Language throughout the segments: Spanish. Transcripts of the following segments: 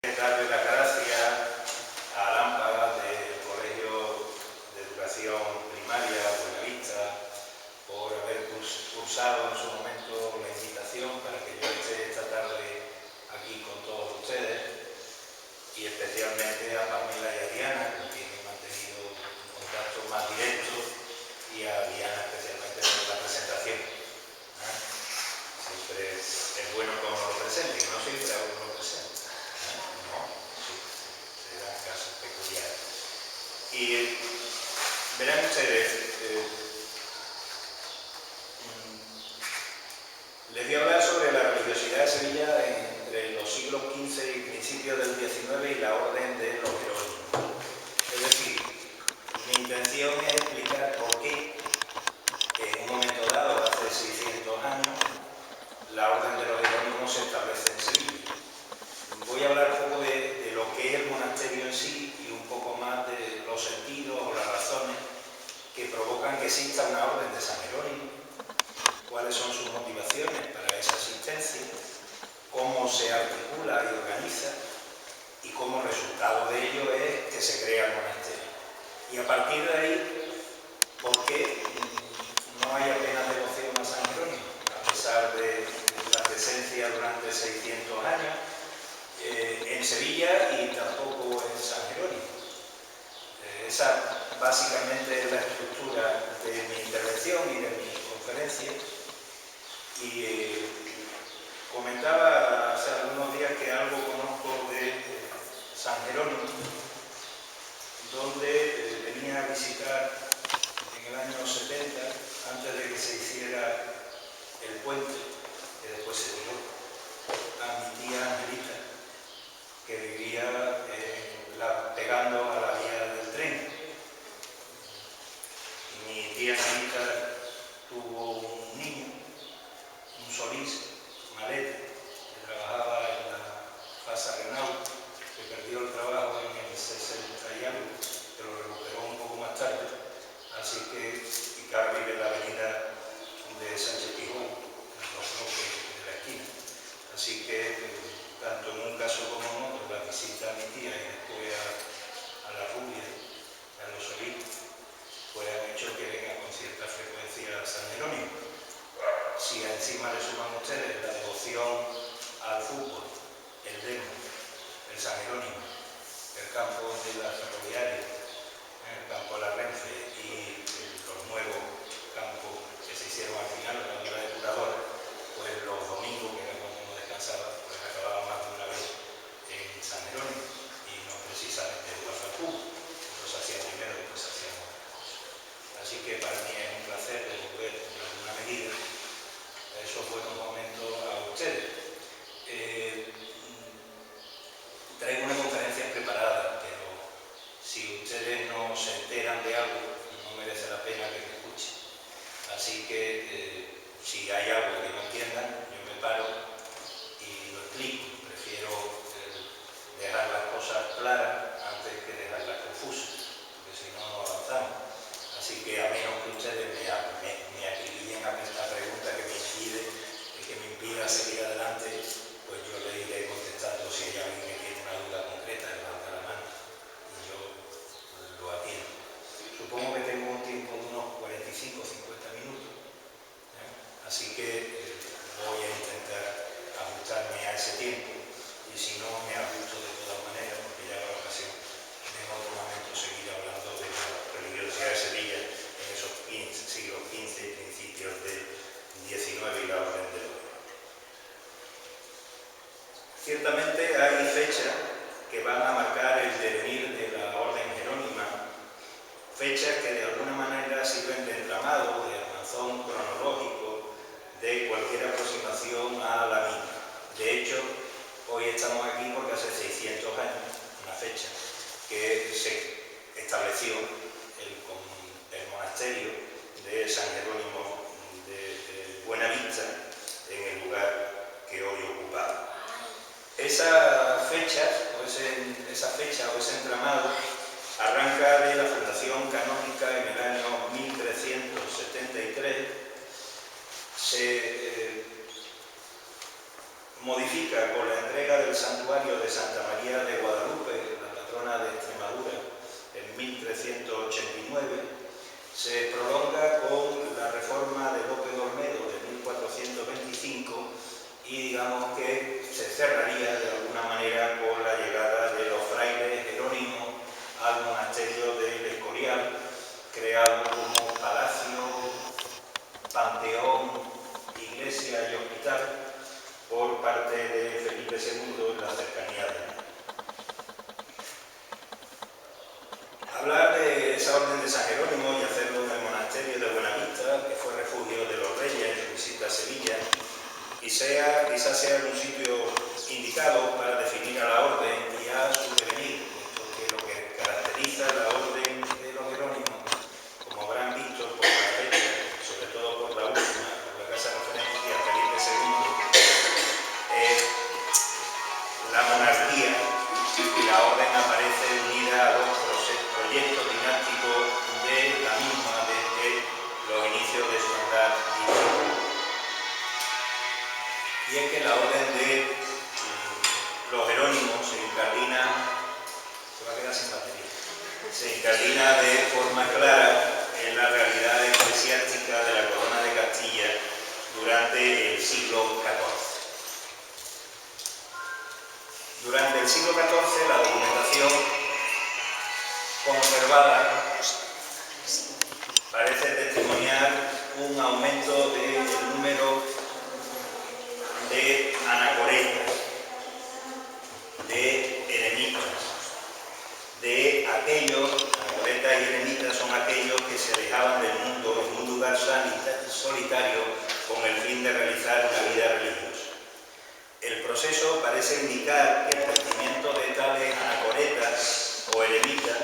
Darle las gracias a Lámpara del Colegio de Educación Primaria Buenavista por haber cursado en su momento la invitación para que yo esté esta tarde aquí con todos ustedes, y especialmente a Pamela y a Diana, con quien he mantenido un contacto más directo, y a Diana especialmente por la presentación. Siempre es bueno que uno lo presente, y no siempre a uno lo presenta. Serán casos peculiares. Y verán ustedes, les voy a hablar sobre la religiosidad de Sevilla entre los siglos XV y principios del XIX y la orden de los jerónimos. Es decir, mi intención es explicar por qué en un momento dado, hace 600 años, la orden de los jerónimos se establece en Sevilla. Voy a hablar un poco de lo que es el monasterio en sí y un poco más de los sentidos o las razones que provocan que exista una orden de San Jerónimo, cuáles son sus motivaciones para esa existencia, cómo se articula y organiza, y como resultado de ello es que se crea el monasterio. Y a partir de ahí, ¿por qué no hay apenas devoción a San Jerónimo? A pesar de la presencia durante 600 años, en Sevilla y tampoco en San Jerónimo. Esa básicamente es la estructura de mi intervención y de mi conferencia. Y comentaba hace algunos días que algo conozco de San Jerónimo, donde venía a visitar en el año 70, antes de que se hiciera el puente, que después se tiró, a mi tía Angelita, que vivía pegando a la vía del tren. Y mi tía Angelita tuvo un niño, un Solís, Malete, que trabajaba en la Fasa Renau, que perdió el trabajo en el 60 y algo, que lo recuperó un poco más tarde. Así que Picar vive en la avenida de Sánchez Pijón, en los bloques de la esquina. Así que tanto en un caso como en otro, la visita a mi tía y después a la Rubia, a los Solís, pues han hecho que venga con cierta frecuencia a San Jerónimo. Si encima le suman ustedes la devoción al fútbol, el Demo, el San Jerónimo, el campo de la Ferroviaria, el campo de la Renfe y los nuevos campos que se hicieron al final de la Unidad de Curadores, pues los domingos, que era cuando uno descansaba, pues acababa más de una vez en San Jerónimo, y no precisamente jugando al fútbol. Lo se hacía primero y después se hacían otras cosas. Así que para mí es un placer devolver en alguna medida esos buenos momentos a ustedes. Traigo una conferencia preparada, pero si ustedes no se enteran de algo, no merece la pena que me escuchen. Así que si hay algo que no entiendan, yo me paro y lo explico. Prefiero dejar las cosas claras antes que dejarlas confusas, porque si no, no avanzamos. Así que a menos que ustedes me acribillen a esta pregunta que me impida seguir adelante, pues yo le iré contestando. Si hay alguien que tiene una duda concreta, levanta la mano y yo lo atiendo. Supongo que tengo un tiempo de unos 45 o 50 minutos, así que voy a intentar ajustarme a ese tiempo, y si no, me ajusto de todas maneras, porque ya habrá ocasión en otro momento seguir hablando de la religiosidad de Sevilla en esos siglos XV y principios del XIX y la orden de los. Ciertamente hay fechas que van a marcar el devenir de la orden jerónima, fechas que de alguna manera sirven de entramado, de armazón cronológico de cualquier aproximación a la misma. De hecho, hoy estamos aquí porque hace 600 años, una fecha que se estableció el monasterio de San Jerónimo de Buenavista en el lugar que hoy ocupamos. Esa fecha o ese entramado arranca de la fundación canónica en el año 1373, se modifica con la entrega del santuario de Santa María esa orden de San Jerónimo y hacerlo en el monasterio de Buenavista, que fue refugio de los reyes en su visita a Sevilla, quizás sea un sitio indicado para definir a la orden y a su devenir, porque lo que caracteriza la orden de los Jerónimos, como habrán visto por la fecha, sobre todo por la última, por la que hace referencia a Felipe II, es la monarquía, y la orden aparece unida a los proyectos dinásticos de la misma desde los inicios de su andar divino. Y es que la orden de los Jerónimos se incardina de forma clara en la realidad eclesiástica de la corona de Castilla durante el siglo XIV. Durante el siglo XIV, la documentación conservada parece testimoniar un aumento del número de anacoretas, de eremitas, de aquellos, anacoretas y eremitas son aquellos que se alejaban del mundo en un lugar solitario con el fin de realizar una vida religiosa. El proceso parece indicar que el crecimiento de tales anacoretas o eremitas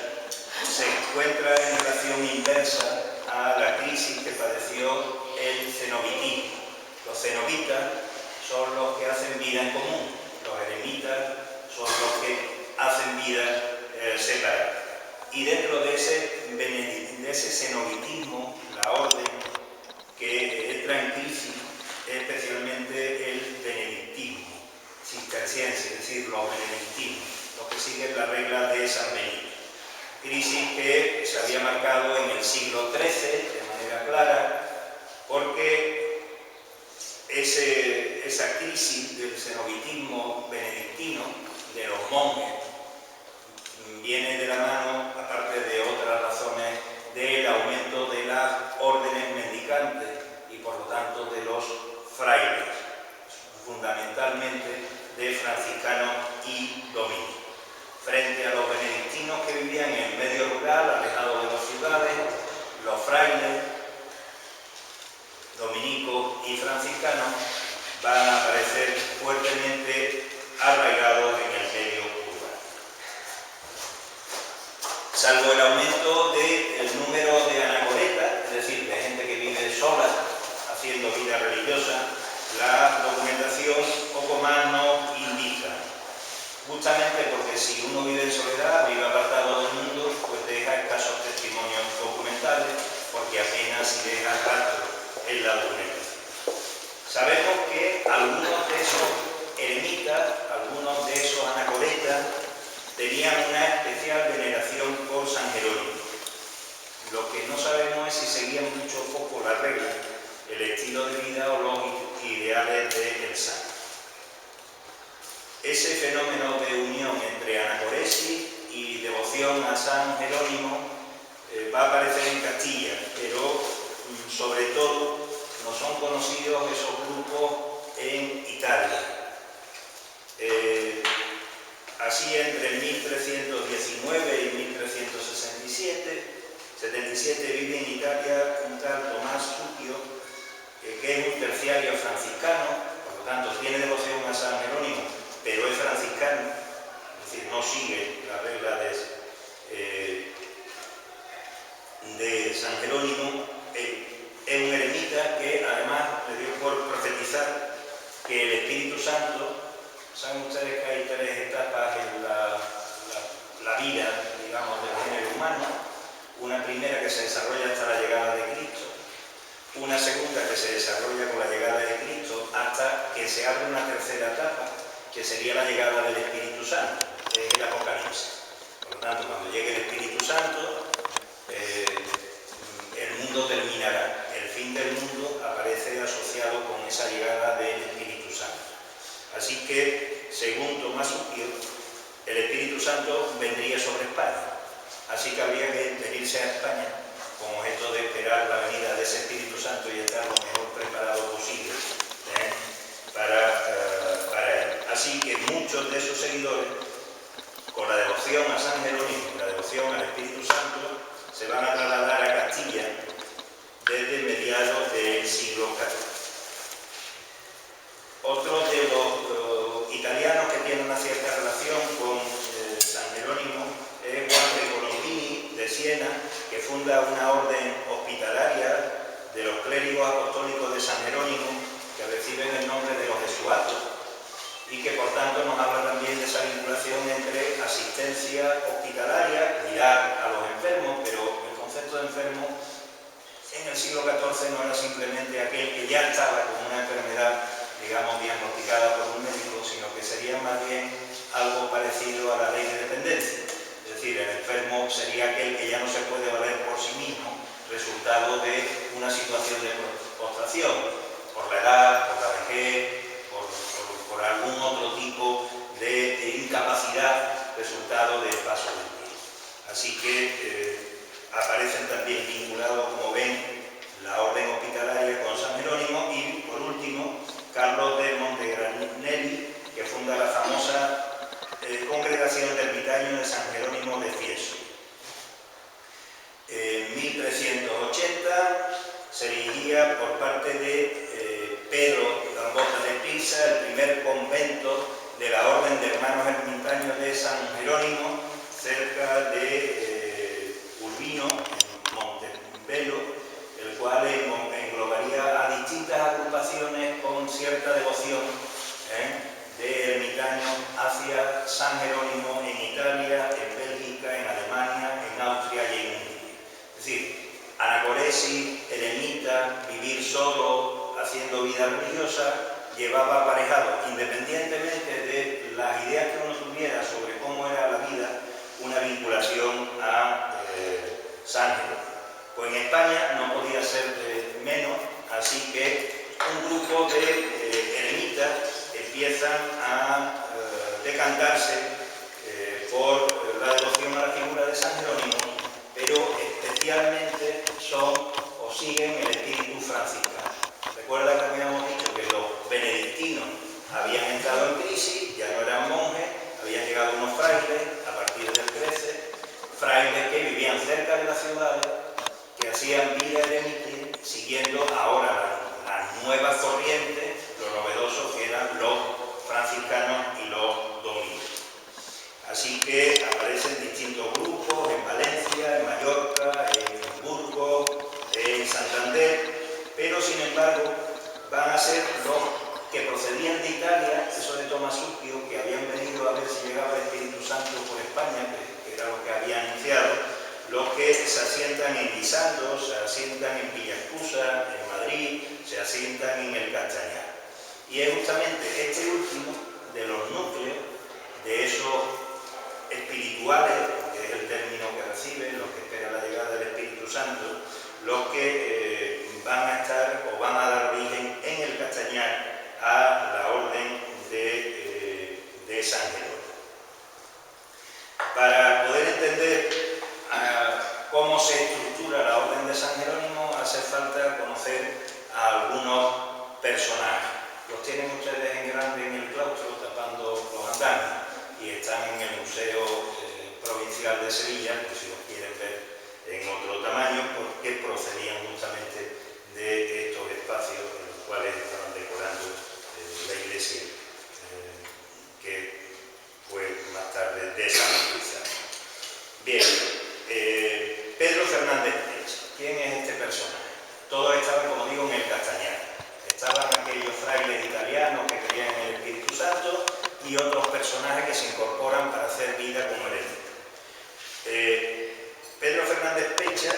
se encuentra en relación inversa a la crisis que padeció el cenobitismo. Los cenobitas son los que hacen vida en común, los eremitas son los que hacen vida separada. Y dentro de ese cenobitismo, la orden que entra en crisis es especialmente el benedictismo cisterciense, es decir, los benedictinos, los que siguen la regla de San Benito. Crisis que se había marcado en el siglo XIII de manera clara, porque esa crisis del cenobitismo benedictino, de los monjes, viene de la mano, aparte de otras razones, del aumento de las órdenes mendicantes y por lo tanto de los frailes, fundamentalmente de franciscanos y dominicos. Frente a los benedictinos que vivían en el medio rural, alejados de las ciudades, los frailes, dominicos y franciscanos van a aparecer fuertemente arraigados en el medio urbano. Salvo el aumento del número de anacoretas, es decir, de gente que vive sola, haciendo vida religiosa, la documentación poco más nos indica. Justamente porque si uno vive en soledad, vive apartado del mundo, pues deja escasos testimonios documentales, porque apenas si deja rastro en la documentación. Sabemos que algunos de esos eremitas, algunos de esos anacoretas, tenían una especial veneración por San Jerónimo. Lo que no sabemos es si seguían mucho o poco la regla, el estilo de vida o los ideales del santo. Ese fenómeno de unión entre anacoresis y devoción a San Jerónimo va a aparecer en Castilla, pero sobre todo no son conocidos esos grupos en Italia. Así, entre 1319 y 1377 vive en Italia un tal Tomás Suquio, que es un terciario franciscano, por lo tanto tiene devoción a San Jerónimo, pero es franciscano, es decir, no sigue la regla de San Jerónimo. Es un eremita que además le dio por profetizar que el Espíritu Santo, saben ustedes que hay tres etapas en la vida, digamos, del género humano. Una primera que se desarrolla hasta la llegada de Cristo, una segunda que se desarrolla con la llegada de Cristo hasta que se abre una tercera etapa, que sería la llegada del Espíritu Santo, que es el Apocalipsis. Por lo tanto, cuando llegue el Espíritu Santo, el mundo terminará. El fin del mundo aparece asociado con esa llegada del Espíritu Santo. Así que, según Tomás Suquio, el Espíritu Santo vendría sobre España. Así que habría que venirse a España con objeto de esperar la venida de ese Espíritu Santo y estar lo mejor preparado posible para él. Así que muchos de sus seguidores, con la devoción a San Jerónimo y la devoción al Espíritu Santo, se van a trasladar a Castilla desde mediados del siglo XIV. Otro de los italianos que tiene una cierta relación con San Jerónimo es Juan de Colombini, de Siena, que funda una orden hospitalaria de los clérigos apostólicos de San Jerónimo, que reciben el nombre de los jesuatos, y que por tanto nos habla también de esa vinculación entre asistencia hospitalaria, cuidar a los enfermos, pero el concepto de enfermo en el siglo XIV no era simplemente aquel que ya estaba con una enfermedad, digamos, diagnosticada por un médico, sino que sería más bien algo parecido a la ley de dependencia. Es decir, el enfermo sería aquel que ya no se puede valer por sí mismo, resultado de una situación de postración, por la edad, por la vejez, por algún otro tipo de incapacidad, resultado del paso del tiempo. Así que aparecen también vinculados, como ven, la orden hospitalaria con San Jerónimo y, por último, Carlos de Montegranelli, que funda la famosa Congregación de Ermitaños de San Jerónimo de Fieso. En 1380 se erigía por parte de Pedro Gambetta de Pisa el primer convento de la Orden de Hermanos Ermitaños de San Jerónimo, cerca de Urbino, en Montebello, el cual englobaría a distintas agrupaciones con cierta devoción de ermitaños hacia San Jerónimo en Italia, en Bélgica, en Alemania, en Austria y en Hungría. Es decir, anacoresi, eremita, vivir solo, haciendo vida religiosa, llevaba aparejado, independientemente de las ideas que uno tuviera sobre cómo era la vida, una vinculación a San Jerónimo. Pues en España no podía ser menos, así que un grupo de eremitas empiezan a decantarse por la devoción a la figura de San Jerónimo, pero especialmente son o siguen el espíritu franciscano. Recuerda que habíamos dicho que los benedictinos habían entrado en crisis, ya no eran monjes, habían llegado unos frailes a partir del 13, frailes que vivían cerca de las ciudades, que hacían vida eremita, siguiendo ahora las nuevas corrientes, lo novedoso que eran los franciscanos y los dominicos. Así que aparecen distintos grupos en Valencia, en Mallorca, en Hamburgo, en Santander, pero sin embargo van a ser los que procedían de Italia, eso de Tomás Uquio, que habían venido a ver si llegaba el Espíritu Santo por España, que era lo que había anunciado, los que se asientan en Guisando, se asientan en Villaescusa, en Madrid, se asientan en el Castañar. Y es justamente este último de los núcleos, de esos espirituales, que es el término que reciben, los que esperan la llegada del Espíritu Santo, los que van a estar o van a dar origen en el Castañar a la orden de San Jerónimo. Para poder entender cómo se estructura la orden de San Jerónimo, hace falta conocer a algunos personajes. Los tienen ustedes en grande en el claustro, tapando los andanes, y están en el Museo Provincial de Sevilla, pues si los quieren ver en otro tamaño, porque procedían justamente de estos espacios en los cuales estaban decorando la iglesia, que fue más tarde desamortizada. Bien, Pedro Fernández Pecha. ¿Quién es este personaje? Todos estaban, como digo, en el Castañar. Estaban aquellos frailes italianos que creían en el Espíritu Santo y otros personajes que se incorporan para hacer vida como eremita. Pedro Fernández Pecha,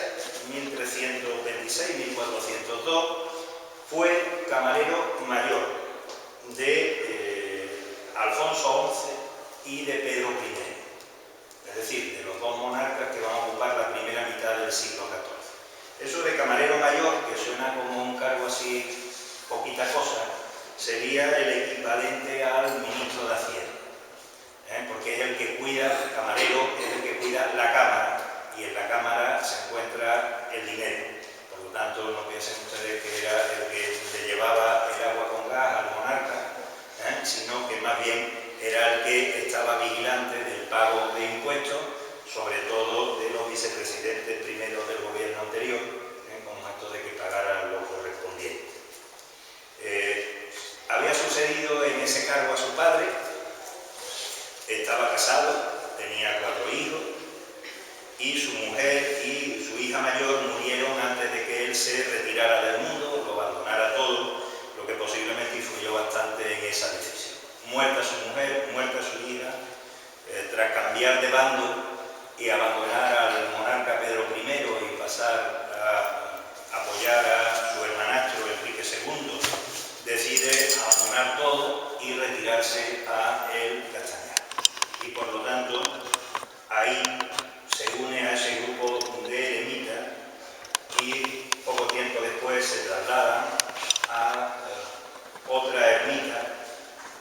1326-1402, fue camarero mayor de Alfonso XI y de Pedro I. Es decir, de los dos monarcas que van a ocupar la primera mitad del siglo XIV. Eso de camarero mayor, que suena como un cargo así, poquita cosa, sería el equivalente al ministro de Hacienda, porque es el que cuida, el camarero es el que cuida la cámara, y en la cámara se encuentra el dinero. Por lo tanto, no piensen ustedes que era el que le llevaba el agua con gas al monarca, sino que más bien era el que estaba vigilante del pago de impuestos, sobre todo de los vicepresidentes primero casado, tenía 4 hijos, y su mujer y su hija mayor murieron antes de que él se retirara del mundo, lo abandonara todo, lo que posiblemente influyó bastante en esa decisión. Muerta su mujer, muerta su hija, tras cambiar de bando y abandonar al monarca Pedro I y pasar a apoyar a su hermanastro Enrique II, decide abandonar todo y retirarse a el Castañar. Y por lo tanto, ahí se une a ese grupo de eremitas y poco tiempo después se trasladan a otra ermita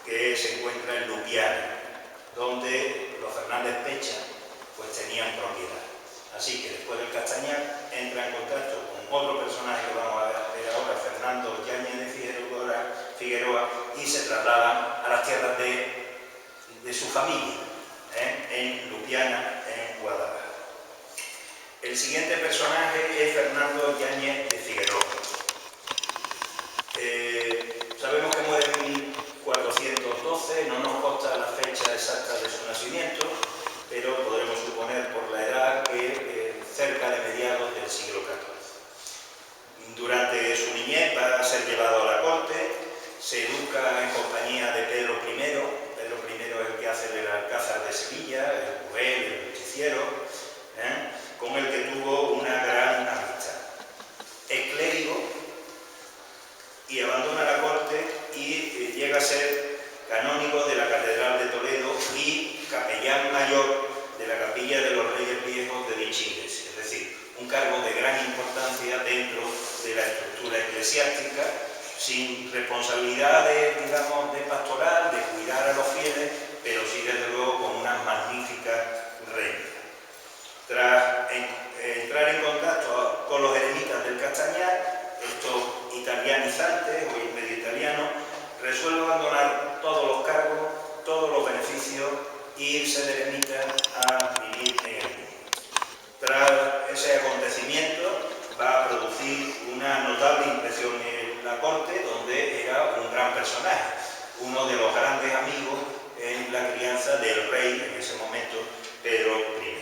que se encuentra en Lupiana, donde los Fernández Pecha pues tenían propiedad. Así que después del Castañar entra en contacto con otro personaje que vamos a ver ahora, Fernando Yáñez de Figueroa, y se trasladan a las tierras de su familia, en Lupiana, en Guadalajara. El siguiente personaje es Fernando Yáñez de Figueroa. Sabemos que muere en 1412, no nos consta la fecha exacta de su nacimiento, pero podremos suponer por la edad que cerca de mediados del siglo XIV. Durante su niñez va a ser llevado a la corte, se educa en compañía de Pedro I. Pedro I es el que hace el Alcázar de Sevilla, el juez, el hechicero, con el que tuvo una gran amistad. Es clérigo y abandona la corte y llega a ser canónigo de la Catedral de Toledo y capellán mayor de la Capilla de los Reyes Viejos de dicha iglesia. Es decir, un cargo de gran importancia dentro de la estructura eclesiástica, sin responsabilidades, digamos, de pastoral, de cuidar a los fieles, pero sí desde luego con unas magníficas rentas. Tras entrar en contacto con los eremitas del Castañar, estos italianizantes o medio italianos, resuelve abandonar todos los cargos, todos los beneficios e irse de eremita a vivir en el mundo. Tras ese acontecimiento va a producir una notable impresión en la corte, donde era un gran personaje, uno de los grandes amigos en la crianza del rey en ese momento, Pedro I.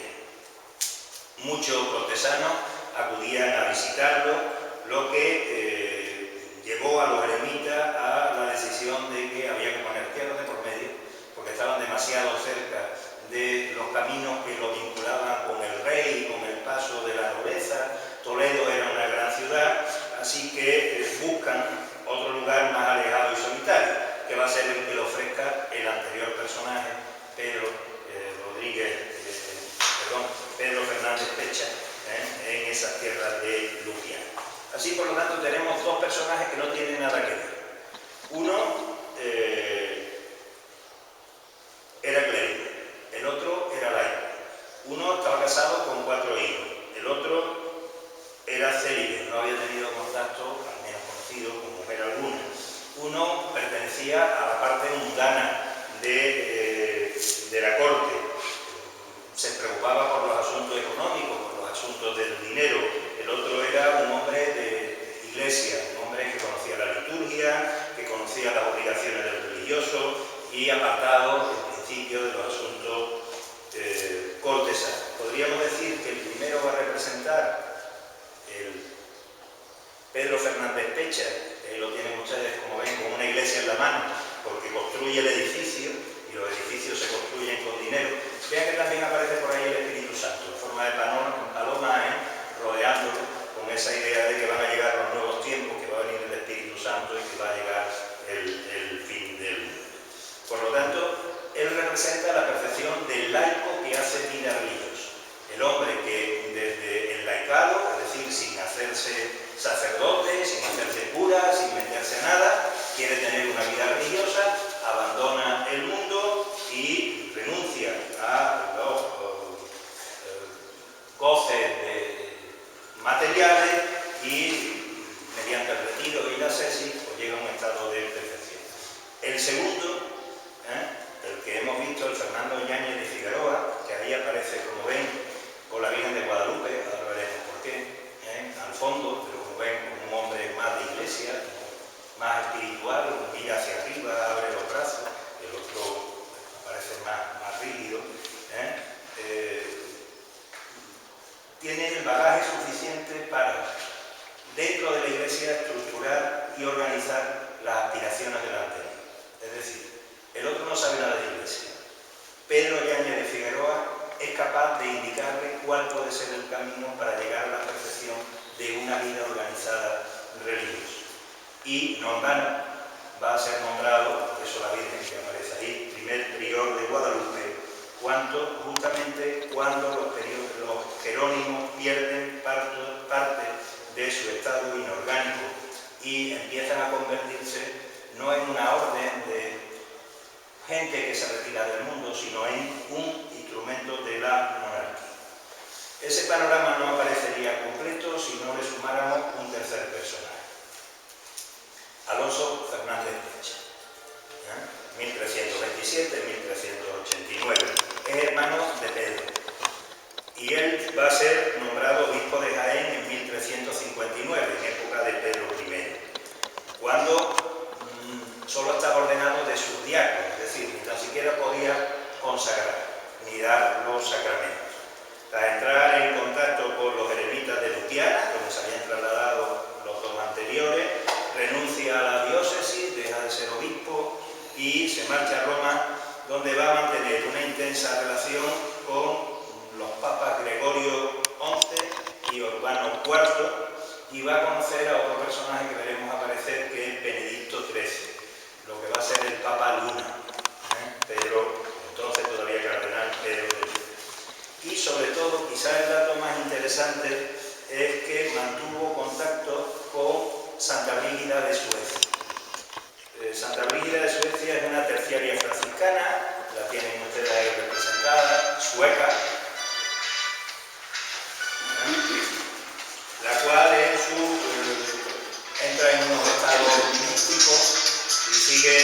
Muchos cortesanos acudían a visitarlo, lo que llevó a los eremitas a la decisión de que había que poner tierra de por medio, porque estaban demasiado cerca de los caminos que lo vinculaban con el rey y con el paso de la nobleza. Toledo era una gran ciudad, así que buscan otro lugar más alejado y solitario, que va a ser el que le ofrezca el anterior personaje, Pedro Fernández Pecha, en esas tierras de Lupiana. Así, por lo tanto, tenemos dos personajes que no tienen nada que ver. Uno era clérigo, el otro era laico. Uno estaba casado con 4 hijos, el otro era célibe, no había tenido contacto, al menos conocido, con mujer alguna. Uno pertenecía a la parte mundana de la corte, se preocupaba por los asuntos económicos, por los asuntos del dinero. El otro era un hombre de iglesia, un hombre que conocía la liturgia, que conocía las obligaciones del religioso y apartado, en principio, de los asuntos cortesanos. Podríamos decir que el primero va a representar el Pedro Fernández Pecha, lo tienen ustedes, como ven, con una iglesia en la mano, porque construye el edificio y los edificios se construyen con dinero. Vean que también aparece por ahí el Espíritu Santo, en forma de paloma, rodeándolo, con esa idea de que van a llegar los nuevos tiempos, que va a venir el Espíritu Santo y que va a llegar el fin del mundo. Por lo tanto, él representa la perfección del laico que hace vida religiosa. El hombre que desde el laicado, es decir, sin hacerse sacerdote, sin hacerse cura, sin meterse a nada, quiere tener una vida religiosa, abandona el mundo y renuncia a los goces materiales y mediante el retiro y la ascesis pues llega a un estado de perfección. El segundo, el que hemos visto, el Fernando Yáñez de Figueroa, que ahí aparece, como ven, con la Virgen de Guadalupe, ahora veremos por qué, al fondo, pero como ven, como un hombre más de iglesia, más espiritual, mira hacia arriba, abre los brazos, el otro aparece más rígido. cuál puede ser el camino para llegar a la perfección de una vida organizada religiosa. Y no en vano va a ser nombrado, por eso la Virgen que aparece ahí, primer prior de Guadalupe, justamente cuando los jerónimos pierden parte de su estado inorgánico y empiezan a convertirse no en una orden de gente que se retira del mundo, sino en un instrumento de la monarquía. Ese panorama no aparecería completo si no le sumáramos un tercer personaje. Alonso Fernández Pecha, 1327-1389. Es hermano de Pedro. Y él va a ser nombrado obispo de Jaén en 1359, en época de Pedro I, cuando solo estaba ordenado de sus diáconos, es decir, ni tan siquiera podía consagrar ni dar los sacramentos. Tras entrar en contacto con los eremitas de Lupiana, donde se habían trasladado los dos anteriores, renuncia a la diócesis, deja de ser obispo y se marcha a Roma, donde va a mantener una intensa relación con los papas Gregorio XI y Urbano IV, y va a conocer a otro personaje que veremos aparecer, que es Benedicto XIII, lo que va a ser el Papa Luna, Pedro, entonces todavía cardenal Pedro de Luna. Y sobre todo, quizás el dato más interesante es que mantuvo contacto con Santa Brígida de Suecia. Santa Brígida de Suecia es una terciaria franciscana, la tienen ustedes ahí representada, sueca, la cual entra en unos estados místicos y sigue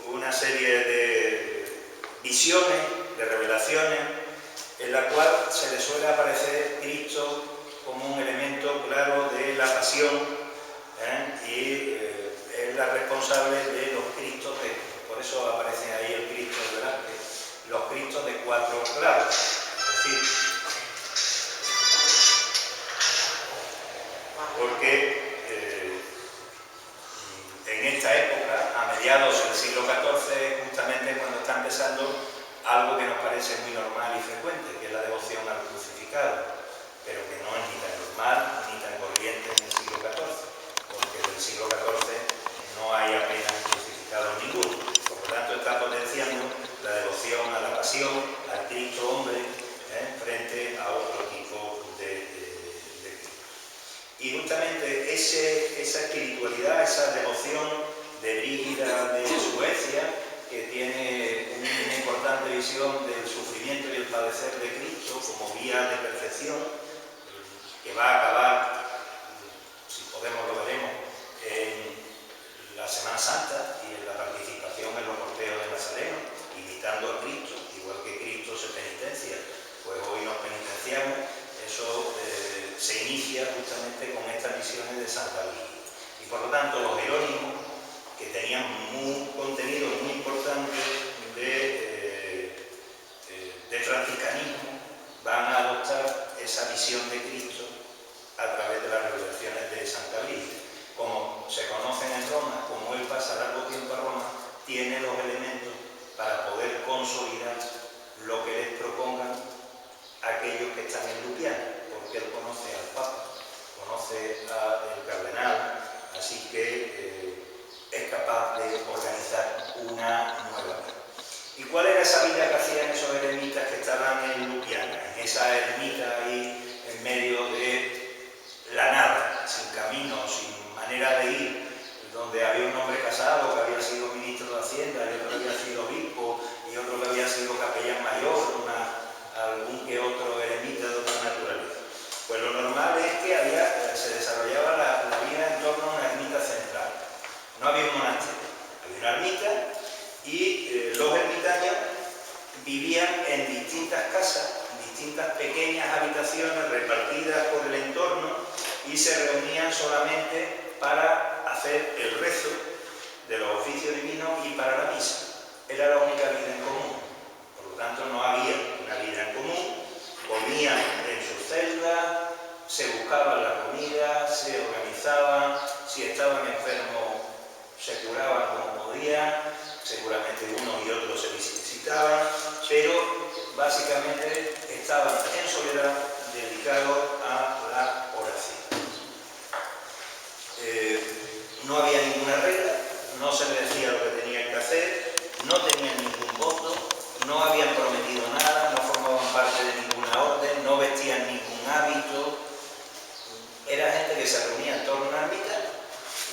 una serie de visiones, de revelaciones, en la cual se le suele aparecer Cristo como un elemento claro de la pasión, y es la responsable de los Cristos, por eso aparece ahí el Cristo delante, los Cristos de 4 clavos, es decir, porque en esta época, a mediados del siglo XIV, justamente cuando está empezando algo que nos parece muy normal y frecuente, que es la devoción al crucificado, pero que no es ni tan normal ni tan corriente en el siglo XIV, porque en el siglo XIV no hay apenas crucificados ninguno. Por lo tanto, está potenciando la devoción a la pasión, al Cristo hombre, frente a otro tipo de Cristo. Y justamente esa espiritualidad, esa devoción de Brígida de Suecia, que tiene una importante visión del sufrimiento y el padecer de Cristo como vía de perfección, que va a acabar, si podemos lo veremos, en la Semana Santa y en la participación en los cortejos de Nazareno, imitando a Cristo, igual que Cristo se penitencia, pues hoy nos penitenciamos. Eso se inicia justamente con estas visiones de Santa Brígida. Y por lo tanto los jerónimos, que tenían un contenido muy importante de franciscanismo, van a adoptar esa visión de Cristo a través de las revelaciones de Santa Brígida. Como se conocen en Roma, como él pasa largo tiempo a Roma, tiene los elementos para poder consolidar lo que les propongan aquellos que están en Lupiana, porque él conoce al Papa, conoce al cardenal, así que es capaz de organizar una nueva vida. ¿Y cuál era esa vida que hacían esos eremitas que estaban en Lupiana? En esa ermita ahí en medio de la nada, sin camino, sin manera de ir, donde había un hombre casado que había sido ministro de Hacienda, y otro que había sido obispo, y otro que había sido capellán mayor, algún que otro eremita de otra naturaleza. Pues lo normal es que se desarrollaba la vida en torno a una ermita central. No había un monasterio, había una ermita y los ermitaños vivían en distintas casas, distintas pequeñas habitaciones repartidas por el entorno, y se reunían solamente para hacer el rezo de los oficios divinos y para la misa. Era la única vida en común. Por lo tanto, no había una vida en común. Comían en sus celdas, se buscaban la comida, se organizaban, si estaban enfermos se curaban como podían, seguramente uno y otro se visitaban, pero básicamente estaban en soledad dedicados a la oración. No había ninguna regla, no se les decía lo que tenían que hacer, no tenían ningún voto, no habían prometido nada, no formaban parte de ninguna orden, no vestían ningún hábito. Era gente que se reunía en torno a una ermita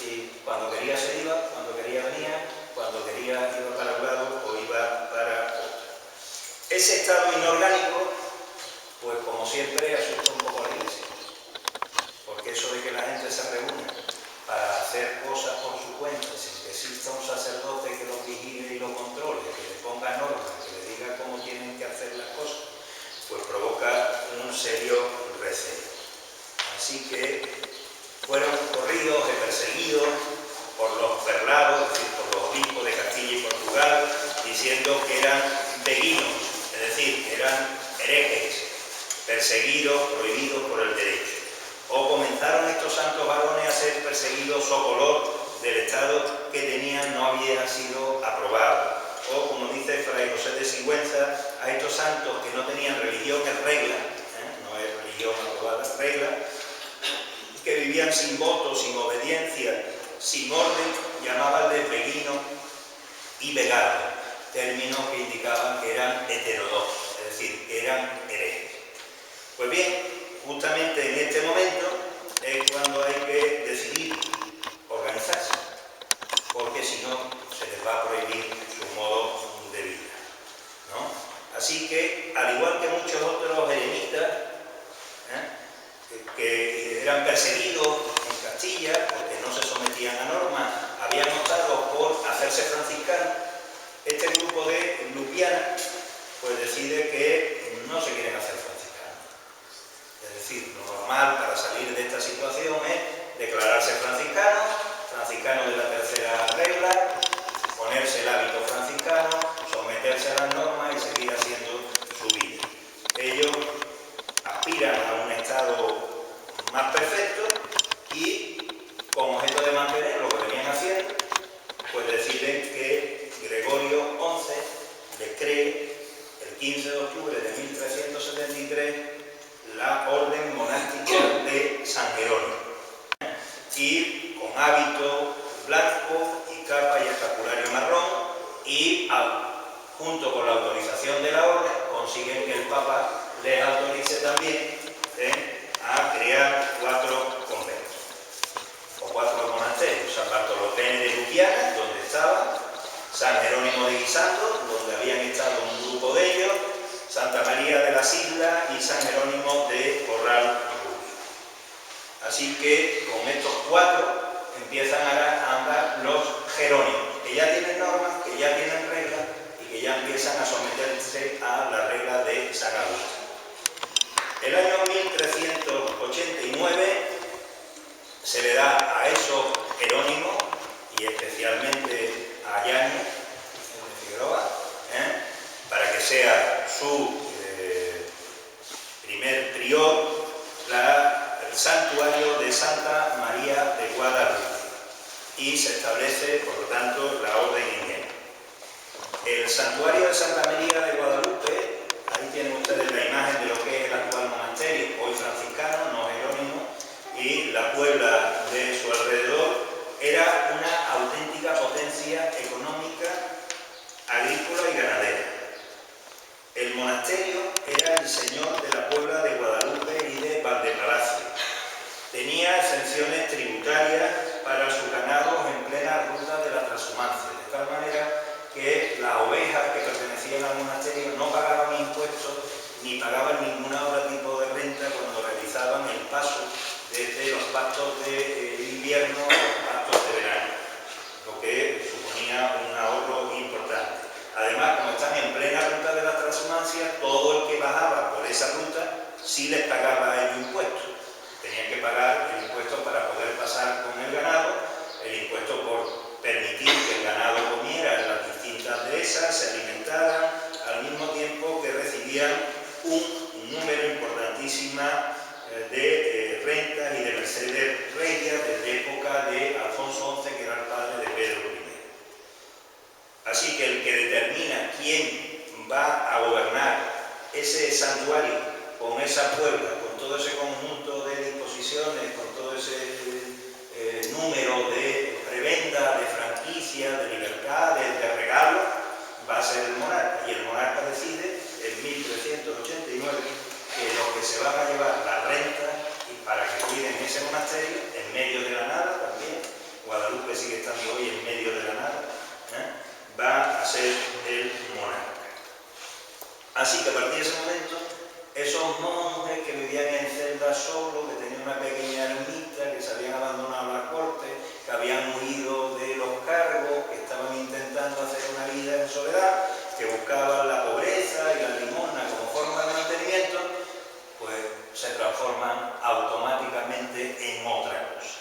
y cuando quería se iba, cuando quería venía, cuando quería iba para un lado o iba para otro. Ese estado inorgánico, pues como siempre, asusta un poco a la Iglesia, porque eso de que la gente se reúne para hacer cosas por su cuenta, sin que exista un sacerdote que los vigile y los controle, que le ponga normas, que le diga cómo tienen que hacer las cosas, pues provoca un serio recelo. Así que fueron corridos y perseguidos por los perlados, es decir, por los obispos de Castilla y Portugal, diciendo que eran beguinos, es decir, que eran herejes, perseguidos, prohibidos por el derecho. O comenzaron estos santos varones a ser perseguidos o color del estado que tenían no había sido aprobado. O, como dice Fray José de Sigüenza, a estos santos que no tenían religión en regla, no es religión aprobada, es regla, que vivían sin voto, sin obediencia, sin orden, llamabanles beguinos y vegados, términos que indicaban que eran heterodoxos, es decir, que eran herejes. Pues bien, justamente en este momento es cuando hay que decidir organizarse, porque si no se les va a prohibir su modo de vida, ¿no? Así que, al igual que muchos otros helenistas, que eran perseguidos en Castilla porque no se sometían a normas, habían optado por hacerse franciscanos, este grupo de Lupiana pues decide que no se quieren hacer franciscanos. Es decir, lo normal para salir de esta situación es declararse franciscano de la tercera regla, ponerse el hábito franciscano, someterse a las normas y seguir haciendo su vida. Ellos aspiran a un estado más perfecto y, con objeto de mantener lo que venían haciendo, pues deciden que Gregorio XI les cree el 15 de octubre de 1373 la orden monástica de San Jerónimo, y con hábito blanco y capa y escapulario marrón, y junto con la autorización de la orden consiguen que el Papa les autorice también a crear 4 conventos o 4 monasterios: San Bartolomé de Lupiana, donde estaba, San Jerónimo de Guisando, donde habían estado un grupo de ellos, Santa María de las Islas y San Jerónimo de Corral Rubio. Así que con estos 4 empiezan a andar los jerónimos, que ya tienen normas, que ya tienen reglas y que ya empiezan a someterse a la regla de San Agustín. El año 1389 se le da a esos jerónimos, y especialmente a Yáñez de Figueroa, para que sea su primer prior, el santuario de Santa María de Guadalupe, y se establece, por lo tanto, la orden ignacia. El santuario de Santa María de Guadalupe, ahí tienen ustedes la imagen de lo que es el actual monasterio, hoy franciscano, no jerónimo, y la puebla de su alrededor, era una auténtica potencia económica, agrícola y ganadera. El monasterio era el señor de la puebla de Guadalupe y de Valdepalacio. Tenía exenciones tributarias para sus ganados en plena ruta de la transhumancia, de tal manera que las ovejas que pertenecían al monasterio no pagaban impuestos ni pagaban ningún otro tipo de renta cuando realizaban el paso desde los pastos de invierno a los pastos de verano, lo que suponía un ahorro importante. Además, como están en plena ruta de la transhumancia, todo el que bajaba por esa ruta sí les pagaba a ellos impuestos. Tenían que pagar el impuesto para poder pasar con el ganado, el impuesto por permitir que el ganado comiera en las distintas dehesas, se alimentaran, al mismo tiempo que recibían un número importantísimo de rentas y de mercedes regias desde época de Alfonso XI, que era el padre de Pedro I. Así que el que determina quién va a gobernar ese santuario, con esa puerta, con todo ese conjunto de disposiciones, con todo ese número de preventa, de franquicia, de libertad, de regalo, va a ser el monarca. Y el monarca decide en 1389 que los que se van a llevar la renta y para que cuiden ese monasterio, en medio de la nada también, Guadalupe sigue estando hoy en medio de la nada, va a ser el monarca. Así que a partir de ese momento, esos monjes que vivían en celdas solos, que tenían una pequeña ermita, que se habían abandonado la corte, que habían huido de los cargos, que estaban intentando hacer una vida en soledad, que buscaban la pobreza y la limosna como forma de mantenimiento, pues se transforman automáticamente en otra cosa.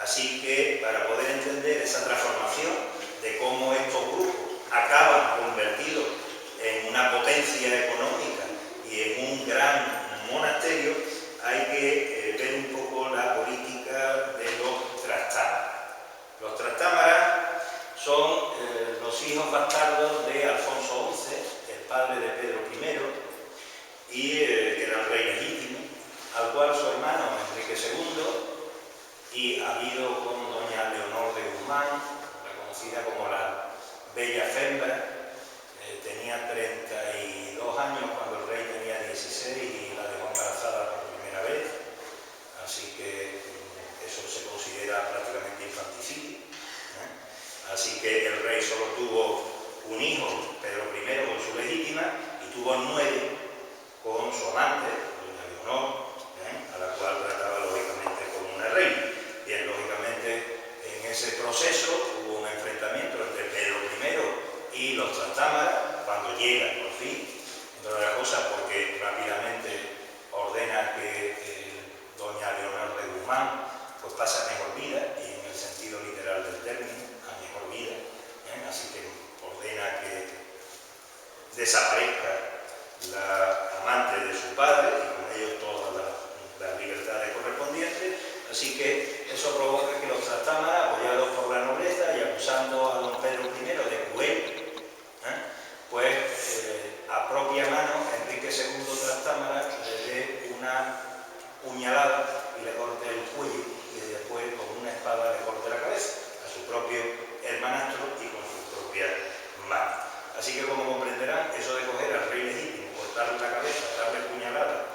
Así que para poder entender esa transformación de cómo estos grupos acaban convertidos en una potencia económica y en un gran monasterio, hay que ver un poco la política de los trastámaras. Los trastámaras son los hijos bastardos de Alfonso XI, el padre de Pedro I, y que era el rey legítimo, al cual su hermano Enrique II, y habido con doña Leonor de Guzmán, la conocida como la Bella Fembra, tenía 32 años cuando el rey tenía 16 y la dejó embarazada por primera vez, así que eso se considera prácticamente infanticidio. Así que el rey solo tuvo un hijo, Pedro I, con su legítima, y tuvo 9 con su amante, doña Leonor, a la cual trataba lógicamente como una reina. Bien, lógicamente en ese proceso hubo un enfrentamiento entre Pedro I y los trastámaras, cuando llegan por fin, entre otras cosas porque rápidamente ordena que doña Leonor de Guzmán pues pasa a mejor vida, y en el sentido literal del término, a mejor vida, así que ordena que desaparezca la amante de su padre y con ello todas las libertades correspondientes. Así que eso provoca que los trastámaras, apoyados por la nobleza y acusando a don Pedro I de cruel, pues a propia mano Enrique II Trastámara le dé una puñalada y le corte el cuello, y después con una espada le corte la cabeza a su propio hermanastro y con sus propias manos. Así que, como comprenderán, eso de coger al rey legítimo, cortarle la cabeza, darle puñalada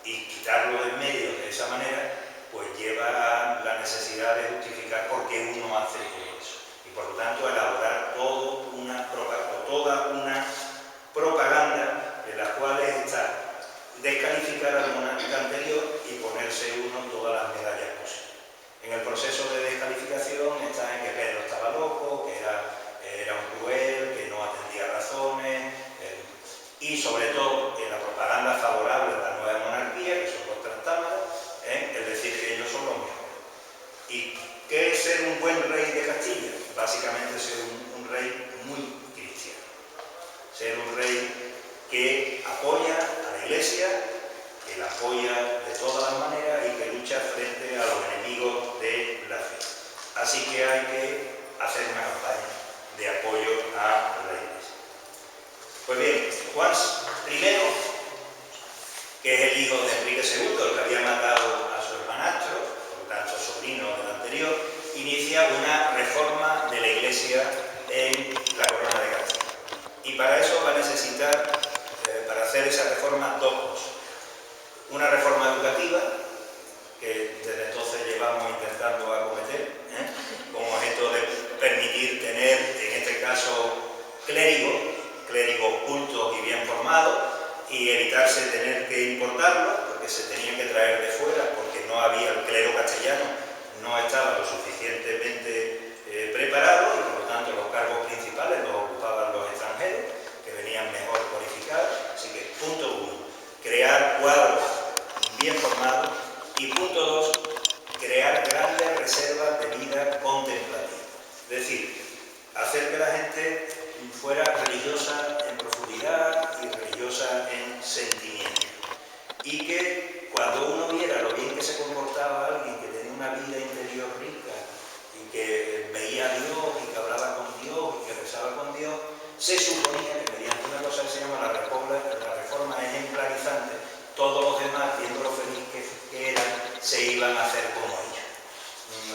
y quitarlo de en medio de esa manera, pues lleva a la necesidad de justificar por qué uno hace eso. Y por lo tanto, elaborar toda una propaganda en la cual está descalificar al monarca anterior y ponerse uno todas las medallas posibles. En el proceso de descalificación está en que Pedro estaba loco, que era un cruel, que no atendía razones, y sobre todo en la propaganda favorable a la nueva monarquía, que son los trastámaras, es decir, que ellos son los mejores. ¿Y qué es ser un buen rey de Castilla? Básicamente ser un rey muy cristiano. Ser un rey que apoya a la Iglesia, que la apoya de todas las maneras y que lucha frente a los enemigos de la fe. Así que hay que hacer una campaña de apoyo a la Iglesia. Pues bien, Juan I, que es el hijo de Enrique II, el que había matado a su hermanastro, por lo tanto sobrino del anterior, inicia una reforma de la Iglesia en la corona de Castilla. Y para eso va a necesitar, para hacer esa reforma, dos cosas. Una reforma educativa, que desde entonces llevamos intentando acometer, con objeto de permitir tener, en este caso, clérigos cultos y bien formados, y evitarse tener que importarlos, porque se tenían que traer de fuera, porque no había, el clero castellano no estaba lo suficientemente preparado, y por lo tanto los cargos principales los ocupaban los extranjeros, que venían mejor cualificados. Así que, punto 1, crear cuadros bien formados, y punto 2, crear grandes reservas de vida contemplativa. Es decir, hacer que la gente fuera religiosa en profundidad y religiosa en sentimiento. Y que cuando uno viera lo bien que se comportaba alguien que tenía una vida interior rica y que veía a Dios y que hablaba con Dios y que rezaba con Dios, se suponía que mediante una cosa que se llama la reforma ejemplar iban a hacer como ellos.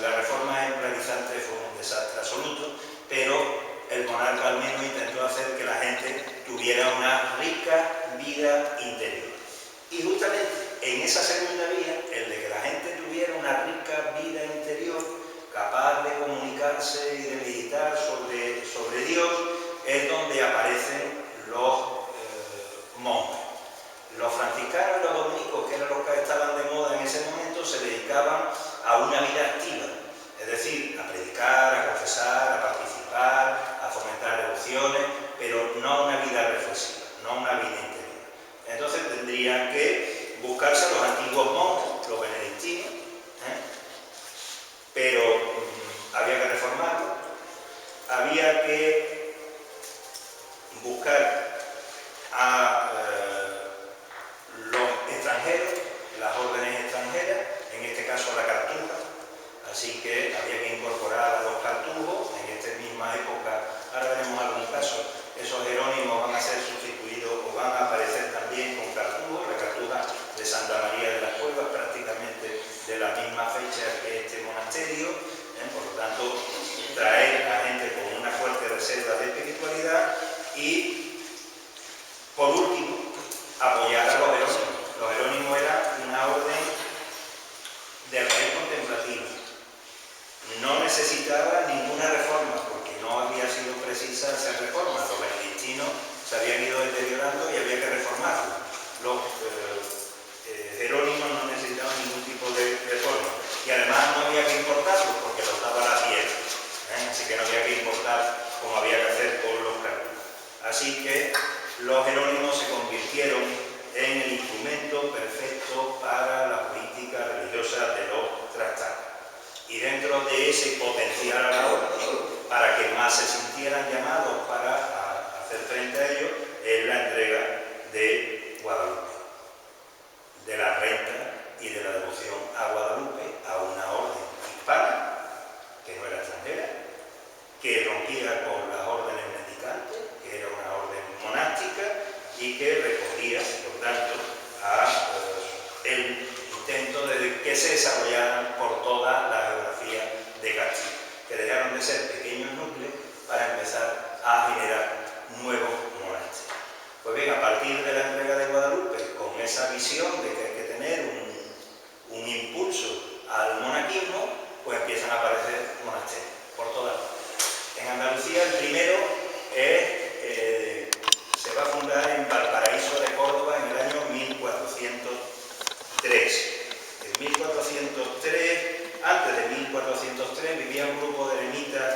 La reforma ejemplarizante fue un desastre absoluto, pero el monarca al menos intentó hacer que la gente tuviera una rica vida interior. Y justamente en esa segunda vía, el de que la gente tuviera una rica vida interior, capaz de comunicarse y de meditar sobre Dios, es donde aparecen los monjes. Los franciscanos y los dominicos, que eran los que estaban de moda en ese momento, se dedicaban a una vida activa, es decir, a predicar, a confesar, a participar, a fomentar devociones, pero no a una vida reflexiva, no a una vida interior. Entonces tendrían que buscarse a los antiguos monjes, los benedictinos, pero había que reformarlos, había que buscar a los extranjeros, las órdenes extranjeras, en este caso la cartuja, así que había que incorporar a los cartujos. En esta misma época, ahora veremos algún caso, esos jerónimos van a ser sustituidos o van a aparecer también con cartujos, la cartuja de Santa María de las Cuevas, prácticamente de la misma fecha que este monasterio, por lo tanto, traer a gente con una fuerte reserva de espiritualidad y, por último, apoyar a los jerónimos. Los jerónimos eran una orden de raíz contemplativa. No necesitaba ninguna reforma, porque no había sido precisa hacer reformas. Los benedictinos se habían ido deteriorando y había que reformarlos. Los jerónimos no necesitaban ningún tipo de reforma. Y además no había que importarlos, porque los daba la tierra. Así que no había que importar como había que hacer con los cartujos. Así que los jerónimos se convirtieron en el instrumento perfecto para la política religiosa de los tratados. Y dentro de ese potencial a la orden, para que más se sintieran llamados para hacer frente a ello, es la entrega de Guadalupe, de la renta y de la devoción a Guadalupe, a una orden hispana, que no era extranjera, que rompía con las órdenes mendicantes, que era una orden monástica y que recogía, por tanto, el intento de que se desarrollaran por toda la geografía de Castilla, que dejaron de ser pequeños núcleos para empezar a generar nuevos monasterios. Pues bien, a partir de la entrega de Guadalupe, con esa visión de que hay que tener un impulso al monaquismo, pues empiezan a aparecer monasterios por todas partes. En Andalucía el primero se va a fundar en Valparaíso de Córdoba en el año 1403. En 1403, antes de 1403, vivía un grupo de eremitas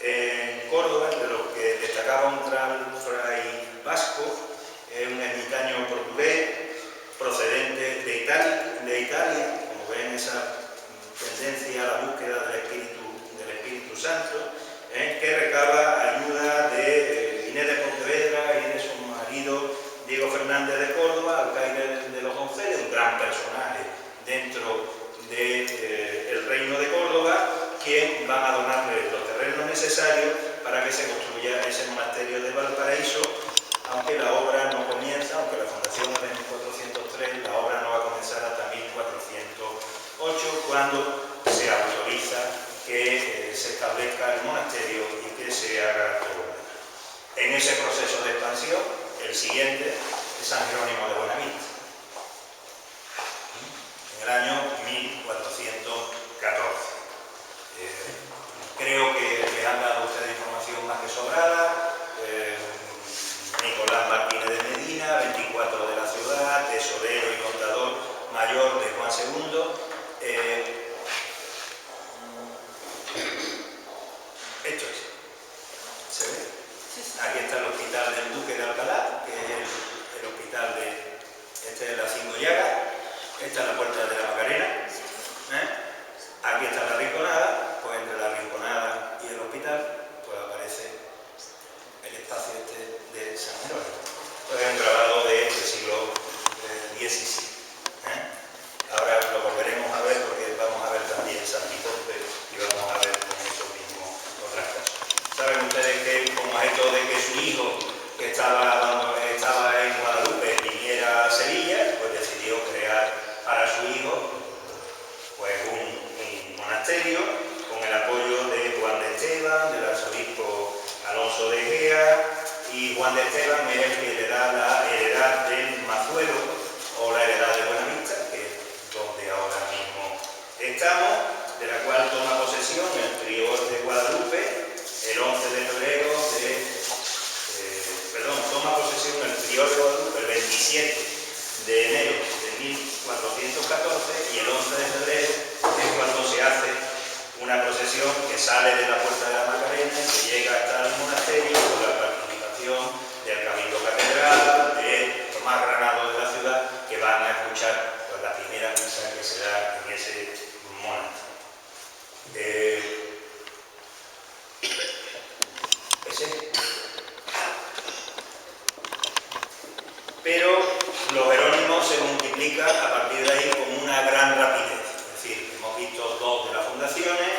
en Córdoba, entre los que destacaba un fray vasco, un ermitaño portugués, procedente de Italia, como ven esa tendencia a la búsqueda del Espíritu Santo, que recaba ayuda de Inés de Pontevedra y de su marido Diego Fernández de Córdoba, alcaide de los Donceles, un gran personaje dentro del reino de Córdoba, quien van a donarle los terrenos necesarios para que se construya ese monasterio de Valparaíso, aunque la obra no comienza, aunque la fundación es de 1403, la obra no va a comenzar hasta 1408, cuando se autoriza que se establezca el monasterio y que se haga todo. En ese proceso de expansión, el siguiente es San Jerónimo de Buenavista, en el año 1414. Creo que les han dado ustedes información más que sobrada. Nicolás Martínez de Medina, 24 de la ciudad, tesorero y contador mayor de Juan II. Esto es. ¿Se ve? Aquí está el hospital del Duque de Alcalá, que es el hospital de... Este es la Cinco Llagas, esta es la Puerta de la Macarena. Aquí está la Rinconada, pues entre la Rinconada y el hospital, pues aparece el espacio este de San Jerónimo. Pues es un grabado del siglo XVII. Ahora lo volveremos a ver porque vamos a ver también San Tiponte y vamos a ver con eso mismo otras cosas. Saben ustedes que como esto de que su hijo, que estaba en Guadalupe, viniera a Sevilla, pues decidió crear para su hijo pues que sale de la Puerta de la Macarena y que llega hasta el monasterio con la participación del Cabildo Catedral, de los más granados de la ciudad, que van a escuchar pues, la primera misa que se da en ese monasterio. Pero los jerónimos se multiplican a partir de ahí con una gran rapidez. Es decir, hemos visto dos de las fundaciones.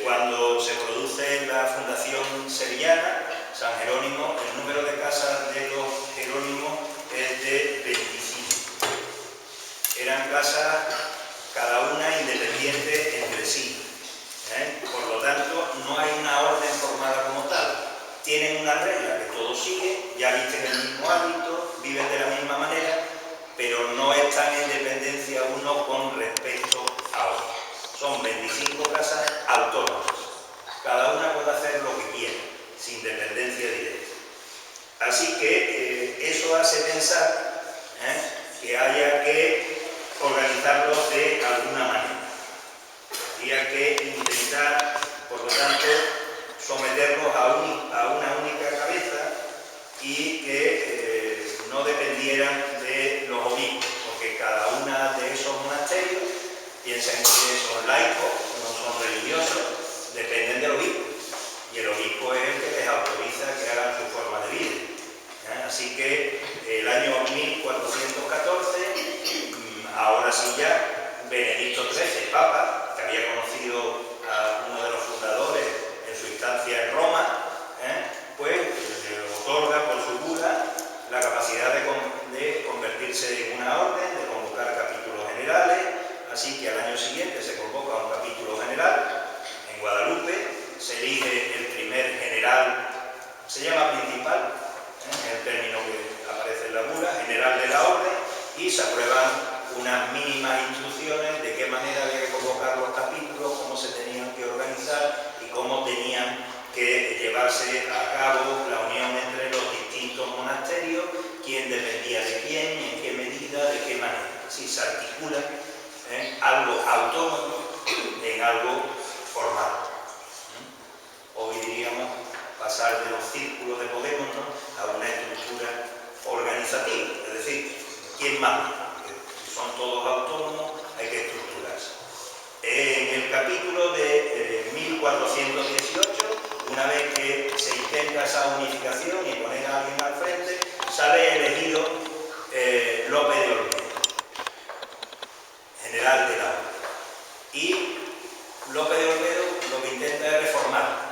Cuando se produce la fundación sevillana, San Jerónimo, el número de casas de los jerónimos es de 25. Eran casas cada una independiente entre sí. Por lo tanto, no hay una orden formada como tal. Tienen una regla que todos siguen, ya visten el mismo hábito, viven de la misma manera, pero no están en dependencia uno con respecto a otro. Son 25 casas autónomas. Cada una puede hacer lo que quiera, sin dependencia directa. Así que eso hace pensar que haya que organizarlo de alguna manera. Habría que intentar, por lo tanto, someterlos a una única cabeza y que no dependieran de los obispos, porque cada una de esos monasterios, piensen que son laicos, no son religiosos, dependen del obispo, y el obispo es el que les autoriza que hagan su forma de vida. Así que el año 1414, ahora sí ya, Benedicto XIII, Papa, que había conocido a uno de los fundadores en su instancia en Roma, pues le otorga por su bula la capacidad de convertirse en una orden, de convocar capítulos generales. Así que al año siguiente se convoca un capítulo general en Guadalupe, se elige el primer general, se llama principal, el término que aparece en la bula, general de la orden, y se aprueban unas mínimas instrucciones de qué manera había que convocar los capítulos, cómo se tenían que organizar y cómo tenían que llevarse a cabo la unión entre los distintos monasterios, quién dependía de quién, en qué medida, de qué manera. Así se articula algo autónomo en algo formal. Hoy diríamos pasar de los círculos de Podemos, ¿no?, a una estructura organizativa, es decir, ¿quién manda? Son todos autónomos, hay que estructurarse. En el capítulo de 1418, una vez que se intenta esa unificación y poner a alguien al frente, sale elegido Lope de Olmedo, general de la orden. Y Lope de Olmedo lo que intenta es reformar.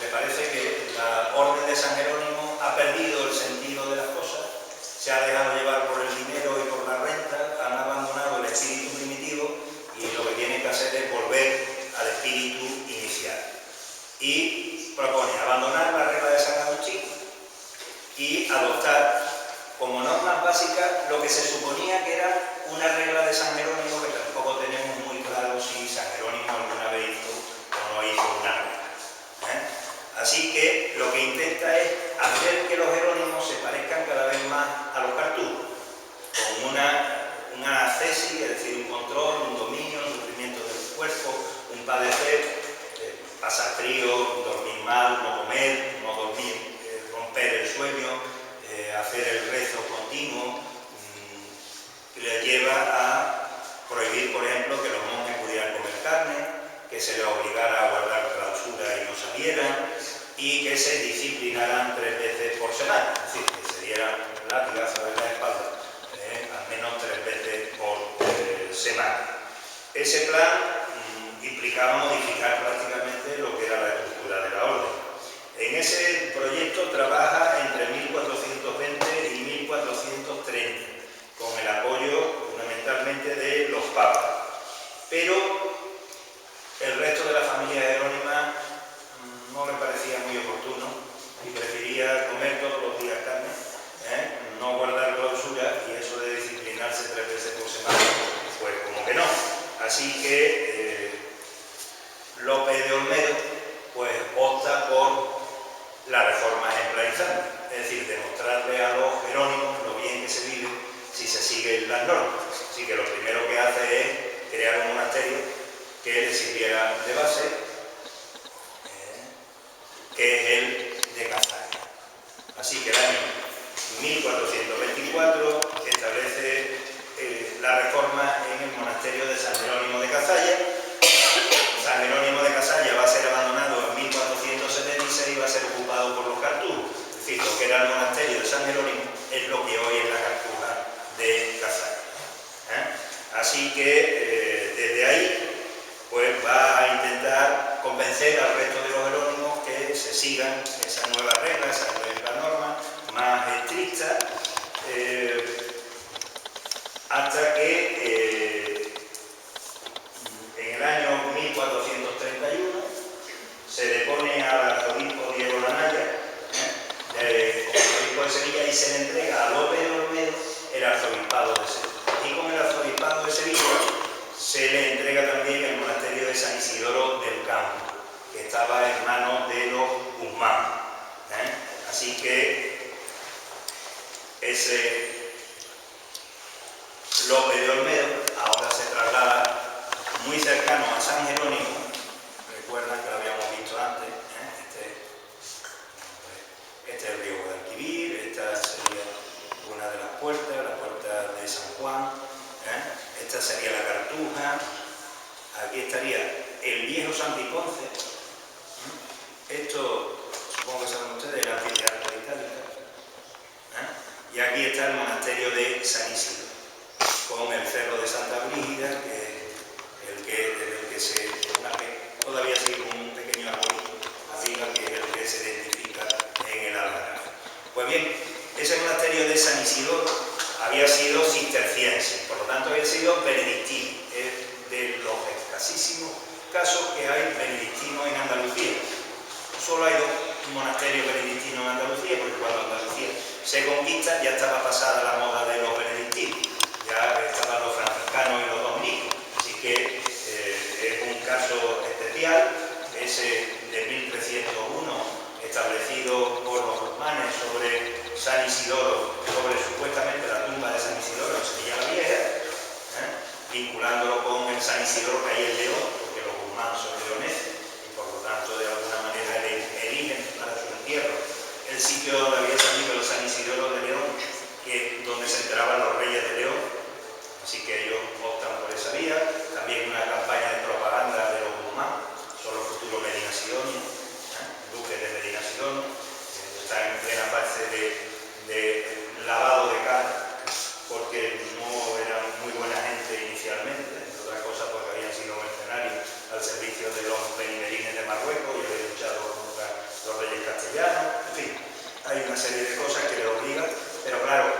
Le parece que la orden de San Jerónimo ha perdido el sentido de las cosas, se ha dejado llevar por el dinero y por la renta, han abandonado el espíritu primitivo y lo que tienen que hacer es volver al espíritu inicial. Y propone abandonar la regla de San Agustín y adoptar como normas básicas lo que se suponía que era una regla de San Jerónimo, que tampoco tenemos muy claro si San Jerónimo alguna vez hizo o no hizo una regla. Así que lo que intenta es hacer que los jerónimos se parezcan cada vez más a los cartujos, con una ascesis, es decir, un control, un dominio, un sufrimiento del cuerpo, un padecer, pasar frío, dormir mal, no comer, no dormir, romper el sueño, hacer el rezo continuo, que le lleva a prohibir, por ejemplo, que los monjes pudieran comer carne, que se les obligara a guardar clausura y no salieran, y que se disciplinaran 3 veces por semana, es decir, que se dieran latigazos en la espalda al menos 3 veces por semana. Ese plan implicaba modificar prácticamente lo que era la estructura de la orden. En ese proyecto trabaja entre 1420 y 1430, con el apoyo fundamentalmente de los papas, pero el resto de la familia jerónima no me parecía muy oportuno y prefería comer todos los días carne, no guardar clausura, y eso de disciplinarse 3 veces por semana, pues como que no. Así que Lope de Olmedo pues opta por la reforma ejemplarizante, es decir, demostrarle a los jerónimos lo bien que se vive si se siguen las normas. Así que lo primero que hace es crear un monasterio que le sirviera de base, que es el de Cazalla. Así que el año 1424 establece la reforma en el monasterio de San Jerónimo de Cazalla. San Jerónimo de Cazalla va a ser abandonado en 1476 y va a ser ocupado por los cartujos. Es decir, lo que era el monasterio de San Jerónimo es lo que hoy es la Cartuja de Cazalla. Así que desde ahí pues va a intentar convencer al resto de los jerónimos que se sigan esas nuevas reglas, esas nuevas normas más estrictas, hasta que en el año 1431 se depone al arzobispo Diego Lanaya como arzobispo de Sevilla y se le entrega a Lope de Olmedo el arzobispado de Sevilla. Y con el arzobispado de Sevilla se le entrega también el monasterio de San Isidoro del Campo, que estaba en manos de los Guzmán. Así que ese Lope de Olmedo ahora se traslada muy cercano a San Jerónimo. Recuerdan que lo habíamos visto antes, este es el río Guadalquivir, esta sería una de las puertas, la puerta de San Juan, esta sería la Cartuja, aquí estaría el viejo Santiponce, esto supongo que saben ustedes, el anfiteatro de Italia, y aquí está el monasterio de San Isidro, con el cerro de Santa Brígida, que todavía sigue con un pequeño arbolito arriba, que es el que se identifica en el Algarrobo. Pues bien, ese monasterio de San Isidoro había sido cisterciense, por lo tanto había sido benedictino, es de los escasísimos casos que hay benedictinos en Andalucía. Solo hay dos monasterios benedictinos en Andalucía, porque cuando Andalucía se conquista ya estaba pasada la moda de los benedictinos, ya estaban los franciscanos y los dominicos, así que es un caso especial, ese de 1301, establecido por los Guzmanes sobre San Isidoro, sobre supuestamente la tumba de San Isidoro en Sevilla la Vieja, vinculándolo con el San Isidoro que hay en León, porque los Guzmanes son leoneses y por lo tanto de alguna manera eligen para su entierro el sitio donde había salido el San Isidoro de León, donde se enteraban los reyes de León. Así que ellos optan por esa vía. También una campaña de propaganda de los Guzmán, son los futuros Medina Sidonia, duques de Medina Sidonia, están en plena fase de lavado de cara, porque no eran muy buena gente inicialmente, entre otras cosas porque habían sido mercenarios al servicio de los benimerines de Marruecos y habían luchado contra los reyes castellanos. En fin, hay una serie de cosas que les obligan, pero claro,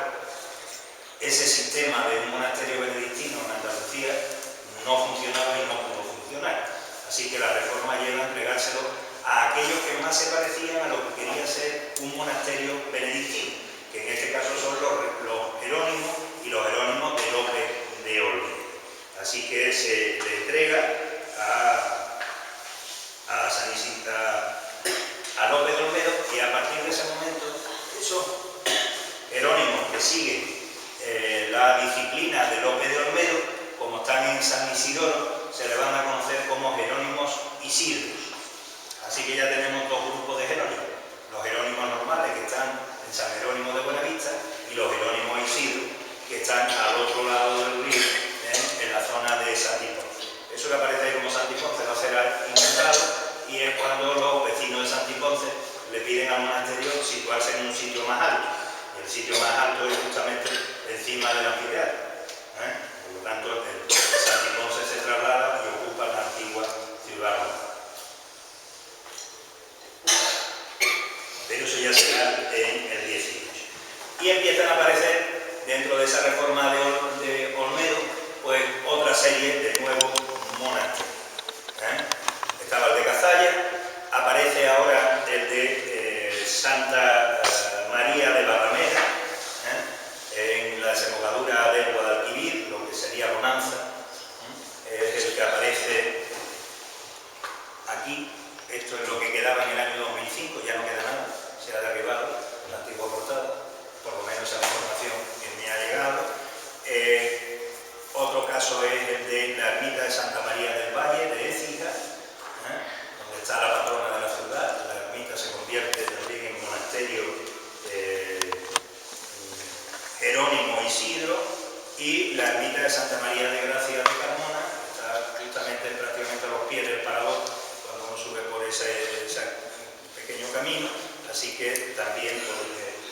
ese sistema de un monasterio benedictino en Andalucía no funcionaba y no pudo funcionar. Así que la reforma llega a entregárselo a aquellos que más se parecían a lo que quería ser un monasterio benedictino, que en este caso son los jerónimos y los jerónimos de Lope de Olmedo. Así que se le entrega a Lope de Olmedo, y a partir de ese momento esos jerónimos que siguen la disciplina de Lope de Olmedo, como están en San Isidoro, se le van a conocer como Jerónimos Isidros. Así que ya tenemos dos grupos de jerónimos: los jerónimos normales, que están en San Jerónimo de Buenavista, y los Jerónimos Isidros, que están al otro lado del río, en la zona de Santiponce. Eso que aparece ahí como Santiponce va a ser inventado, y es cuando los vecinos de Santiponce le piden al monasterio situarse en un sitio más alto. El sitio más alto es justamente encima del anfiteatro. Por lo tanto, el Santiponce se traslada y ocupa la antigua ciudad romana. Pero eso ya será en el 18. Y empiezan a aparecer, dentro de esa reforma de Olmedo, pues otra serie de nuevos monasterios. Estaba el de Cazalla, aparece ahora el de Santa María de Barrameda, en la desembocadura del Guadalquivir, lo que sería Bonanza, es el que aparece aquí. Esto es lo que quedaba en el año 2005, ya no queda nada, se ha derribado la antigua portada, por lo menos esa información que me ha llegado. Otro caso es el de la ermita de Santa María del Valle, de Y la ermita de Santa María de Gracia de Carmona está justamente prácticamente a los pies del parador cuando uno sube por ese pequeño camino, así que también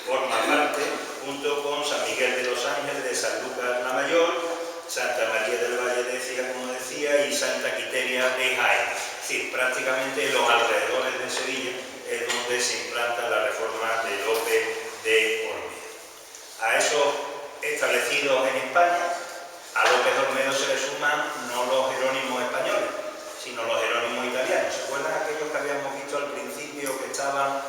forma parte, junto con San Miguel de los Ángeles de San Lucas la Mayor, Santa María del Valle de Cija, como decía, y Santa Quiteria de Jaén. Es decir, prácticamente en los alrededores de Sevilla es donde se implanta la reforma de Lope de Olmedo. A esos establecidos en España, a López de Olmedo se le suman no los jerónimos españoles, sino los jerónimos italianos. ¿Se acuerdan aquellos que habíamos visto al principio que estaban,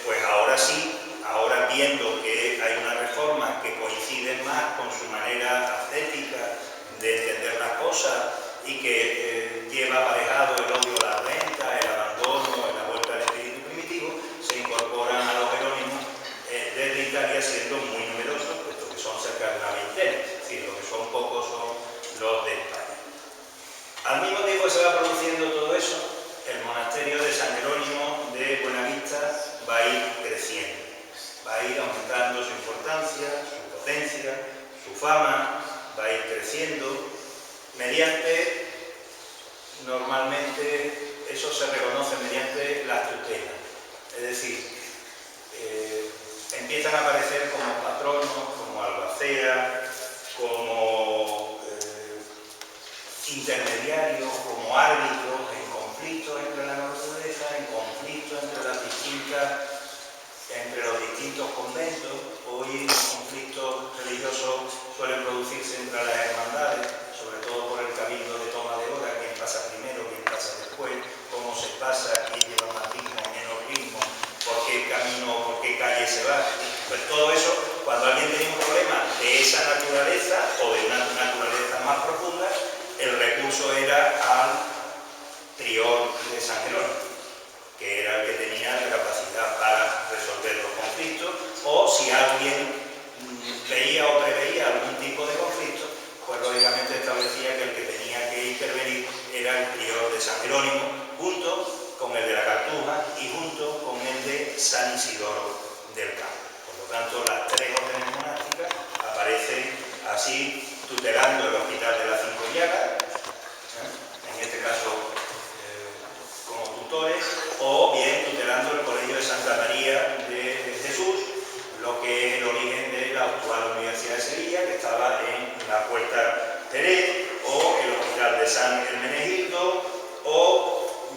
pues ahora sí, ahora viendo que hay una reforma que coincide más con su manera ascética de entender las cosas y que lleva aparejado el odio a la renta, el abandono, la vuelta al espíritu primitivo, se incorporan a los jerónimos desde Italia, siendo muy numerosos, puesto que son cerca de una veintena, es decir, los que son pocos son los de España. Al mismo tiempo que se va produciendo todo eso, el monasterio de San Jerónimo de Buenavista va a ir creciendo, va a ir aumentando su importancia, su potencia, su fama, va a ir creciendo mediante, normalmente eso se reconoce mediante las tutelas, es decir, empiezan a aparecer como patronos, como albaceas, como intermediarios, como árbitros en conflictos entre la naturaleza, en conflictos entre los distintos conventos. Hoy los conflictos religiosos suelen producirse entre las hermandades, sobre todo por el cabildo de toma de hora, quién pasa primero, quién pasa después, cómo se pasa, quién lleva más ritmo, menos ritmo, por qué camino, por qué calle se va. Pues todo eso, cuando alguien tenía un problema de esa naturaleza o de una naturaleza más profunda, el recurso era al prior de San Jerónimo, que era el que tenía la capacidad para resolver los conflictos, o si alguien veía o preveía algún tipo de conflicto, pues lógicamente establecía que el que tenía que intervenir era el prior de San Jerónimo, junto con el de la Cartuja y junto con el de San Isidoro del Campo. Por lo tanto, las tres órdenes monásticas aparecen así tutelando el Hospital de las Cinco Llagas, en este caso como tutores, o bien tutelando el Colegio de Santa María de Jesús, lo que es el origen de la actual Universidad de Sevilla, que estaba en la Puerta Terés, o el Hospital de San Hermenegildo, o,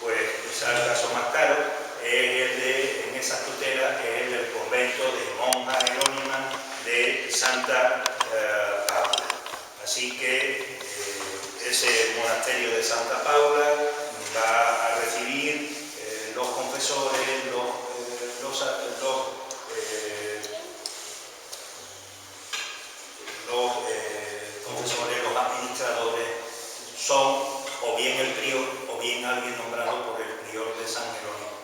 pues quizá el caso más caro, es el de, en esas tutelas, es el del convento de monjas jerónimas de Santa Paula. Así que ese monasterio de Santa Paula va a recibir los confesores, los confesores, los administradores, son o bien el prior o bien alguien nombrado por el prior de San Jerónimo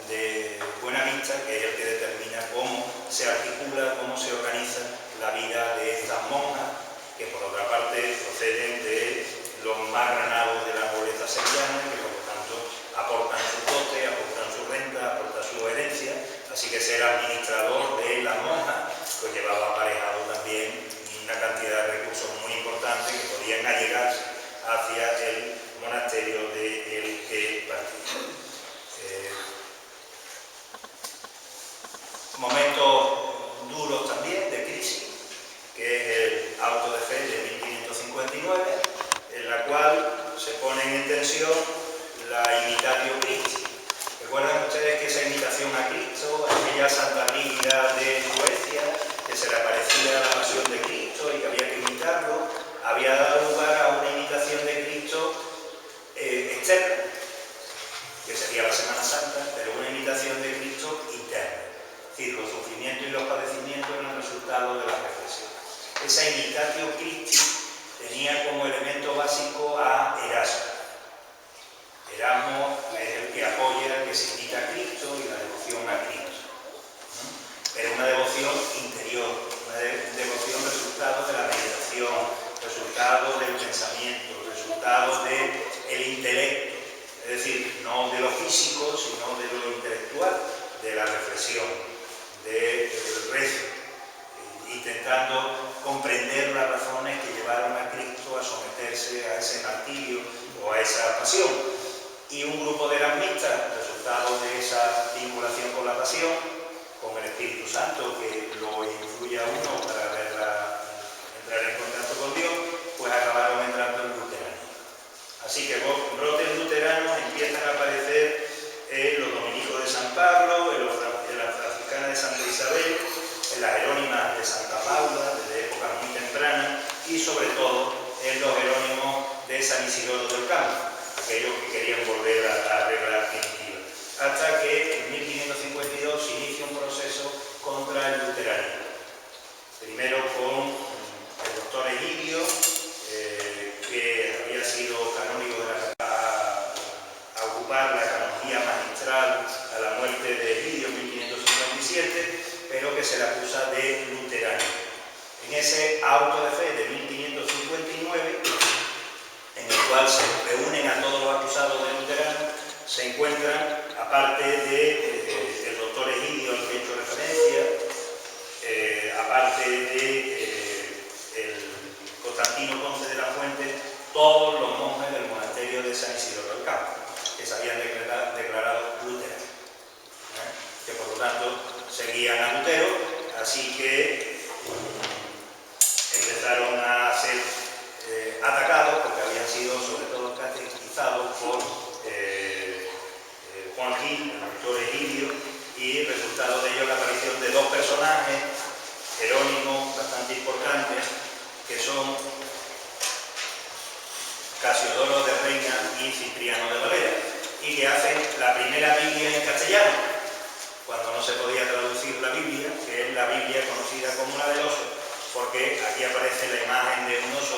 de Buenavista, que es el que determina cómo se articula, cómo se organiza la vida de estas monjas, que por otra parte proceden de los más granados de la nobleza sevillana, que por lo tanto aportan su dote, aportan su renta, aportan su herencia, así que ser administrador de las monjas pues llevaba aparejado también una cantidad de recursos muy importantes que podían allegarse hacia el monasterio del que partía. Momentos duros también de crisis, que es el auto de fe de 1559, en la cual se ponen en tensión la imitatio Christi. ¿Recuerdan ustedes que esa imitación a Cristo, aquella Santa Brígida de Suecia, que se le aparecía la pasión de Cristo y que había que imitarlo, había dado lugar a una imitación de Cristo externa, que sería la Semana Santa, pero una imitación de Cristo interna? Es decir, los sufrimientos y los padecimientos eran el resultado de la reflexión. Esa imitatio Christi tenía como elemento básico a Erasmo. Erasmo es el que apoya que se imita a Cristo y la devoción a Cristo. Pero una devoción interior, una devoción resultado de la meditación, resultado del pensamiento, resultado del intelecto, es decir, no de lo físico, sino de lo intelectual, de la reflexión, del rezo, intentando comprender entender las razones que llevaron a Cristo a someterse a ese martirio o a esa pasión. Y un grupo de erasmistas, resultado de esa vinculación con la pasión, con el Espíritu Santo que lo influye a uno para entrar en contacto con Dios, pues acabaron entrando en luteranismo. Así que brotes luteranos empiezan a aparecer en los dominicos de San Pablo, en la franciscana de Santa Isabel, en las jerónimas de Santa Paula, desde épocas muy tempranas, y sobre todo en los jerónimos de San Isidoro del Campo, aquellos que querían volver a la regla primitiva. Hasta que en 1552 se inicia un proceso contra el luteranismo. Primero con el doctor Egidio, que había sido canónigo a ocupar la canonía magistral a la muerte de Egidio en 1557, pero que se le acusa de luteranismo. En ese auto de fe de 1559, en el cual se reúnen a todos los acusados de luterano, se encuentran, aparte del doctor Egidio al que he hecho referencia, aparte el Constantino Ponce de la Fuente, todos los monjes del monasterio de San Isidoro del Campo, que se habían declarado luteranos, que por lo tanto seguían a Lutero, así que empezaron a ser atacados porque habían sido sobre todo catequizados por Juan Gil, el doctor Egidio, y resultado de ello la aparición de dos personajes jerónimos bastante importantes, que son Casiodoro de Reina y Cipriano de Valera, y que hacen la primera Biblia en castellano, cuando no se podía traducir la Biblia, que es la Biblia conocida como la del oso, porque aquí aparece la imagen de un oso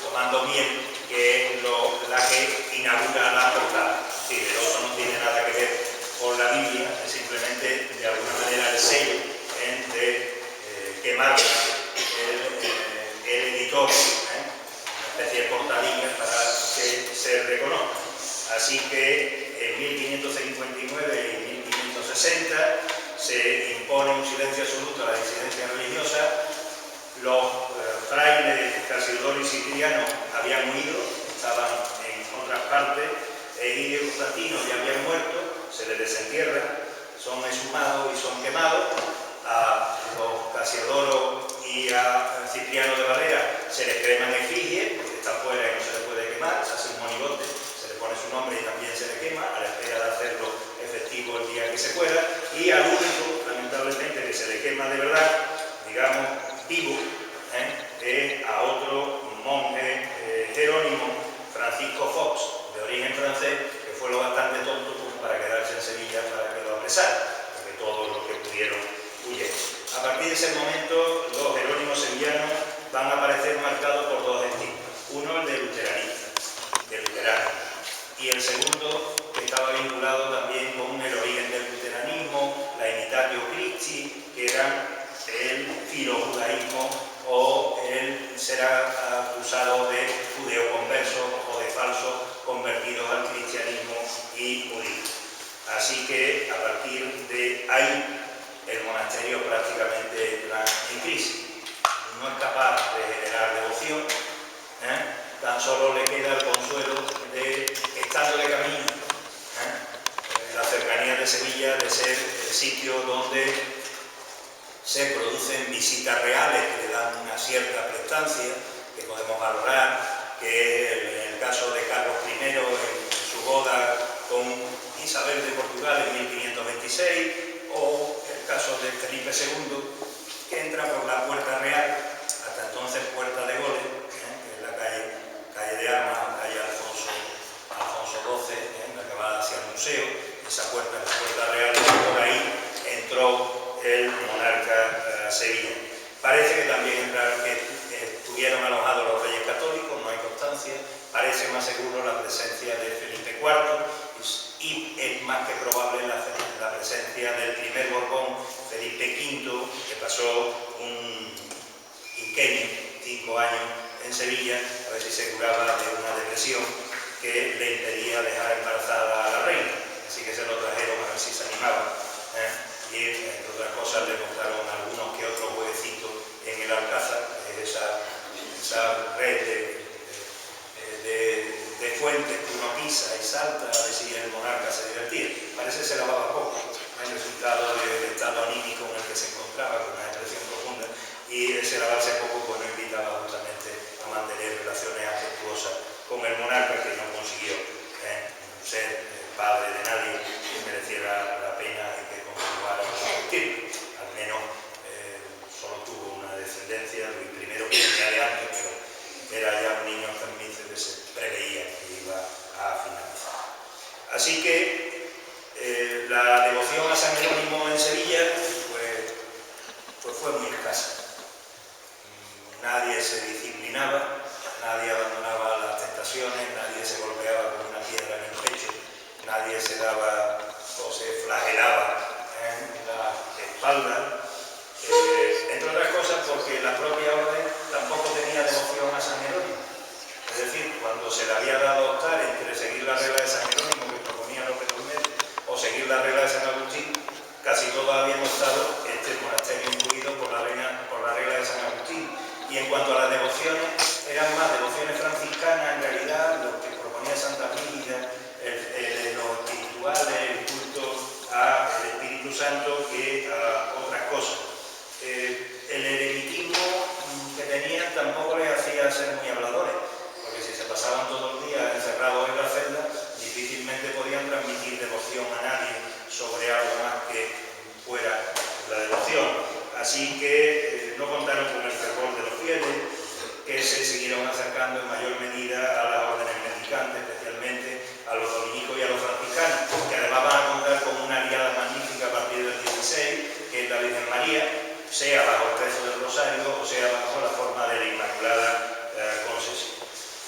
tomando miel, que es la que inaugura la portada. Es decir, el oso no tiene nada que ver con la Biblia, es simplemente de alguna manera el sello que marca el editor, una especie de portadilla para que se reconozca. Así que en 1559 y 1560 se impone un silencio absoluto a la disidencia religiosa. Los frailes Casiodoro y Cipriano habían huido, estaban en otras partes. Egidio y Constantino ya habían muerto, se les desentierra, son exhumados y son quemados. A los Casiodoro y a Cipriano de Valera se les creman efigies, porque están fuera y no se les puede quemar, se hace un monigote, se le pone su nombre y también se le quema, a la espera de hacerlo efectivo el día que se pueda. Y al único, lamentablemente, que se le quema de verdad, digamos, vivo, es a otro monje jerónimo, Francisco Fox, de origen francés, que fue lo bastante tonto como para quedarse en Sevilla para que lo apresaran, porque todos los que pudieron huyeron. A partir de ese momento, los jerónimos sevillanos van a aparecer marcados por dos estilos. Uno, el de luteranista, de luterano, y el segundo, que estaba vinculado también con el origen del luteranismo, la imitatio Christi, que era el filojudaísmo o el ser acusado de judeoconversos o de falsos convertidos al cristianismo y judíos. Así que a partir de ahí el monasterio prácticamente entra en crisis. No es capaz de generar devoción, tan solo le queda el consuelo de, estando de camino, la cercanía de Sevilla, de ser el sitio donde se producen visitas reales que le dan una cierta prestancia, que podemos valorar, que en el caso de Carlos I, en su boda con Isabel de Portugal en 1526, o el caso de Felipe II, que entra por la Puerta Real, hasta entonces Puerta de Goles, que es la calle de Armas, calle Alfonso XII, la que va hacia el museo. Esa puerta es la Puerta Real, y por ahí entró el monarca sevillano. Parece que también estuvieron alojados los reyes católicos, no hay constancia. Parece más seguro la presencia de Felipe IV y es más que probable la presencia del primer Borbón, Felipe V, que pasó un inquenio, 5 años en Sevilla, a ver si se curaba de una depresión que le impedía dejar embarazada a la reina. Así que se lo trajeron a ver si se animaba. Y entre otras cosas le montaron algunos que otros jueguecitos en el Alcázar, esa esa red de fuentes que uno pisa y salta a ver si el monarca se divertía. Parece que se lavaba poco, el resultado del estado anímico en el que se encontraba, con una depresión profunda, y ese lavarse poco pues no invitaba justamente a mantener relaciones afectuosas con el monarca, que no consiguió ser padre de nadie que mereciera la pena y que continuara con su estilo. Al menos solo tuvo una descendencia, Luis I, que venía de antes, pero era ya un niño enfermizo que se preveía que iba a finalizar. Así que la devoción a San Jerónimo en Sevilla pues fue muy escasa. Nadie se disciplinaba, nadie abandonaba las tentaciones, nadie se golpeaba con una piedra en el pecho, nadie se daba o se flagelaba en la espalda, entre otras cosas porque la propia orden tampoco tenía devoción a San Jerónimo. Es decir, cuando se le había dado a optar entre seguir la regla de San Jerónimo que proponía López Olmedo o seguir la regla de San Agustín, casi todos habíamos estado este monasterio incluido por la regla de San Agustín. Y en cuanto a las devociones, eran más devociones franciscanas, en realidad, lo que proponía Santa Brígida, lo espiritual, el culto al Espíritu Santo, que a otras cosas. El eremitismo que tenían tampoco les hacía ser muy habladores, porque si se pasaban todo el día encerrados en la celda, difícilmente podían transmitir devoción a nadie sobre algo más que fuera la devoción. Así que no contaron con el fervor de los fieles, que se siguieron acercando en mayor medida a las órdenes mendicantes, especialmente a los dominicos y a los franciscanos, que además van a contar con una aliada magnífica a partir del 16, que es la Virgen María, sea bajo el rezo del Rosario o sea bajo la forma de la Inmaculada Concepción.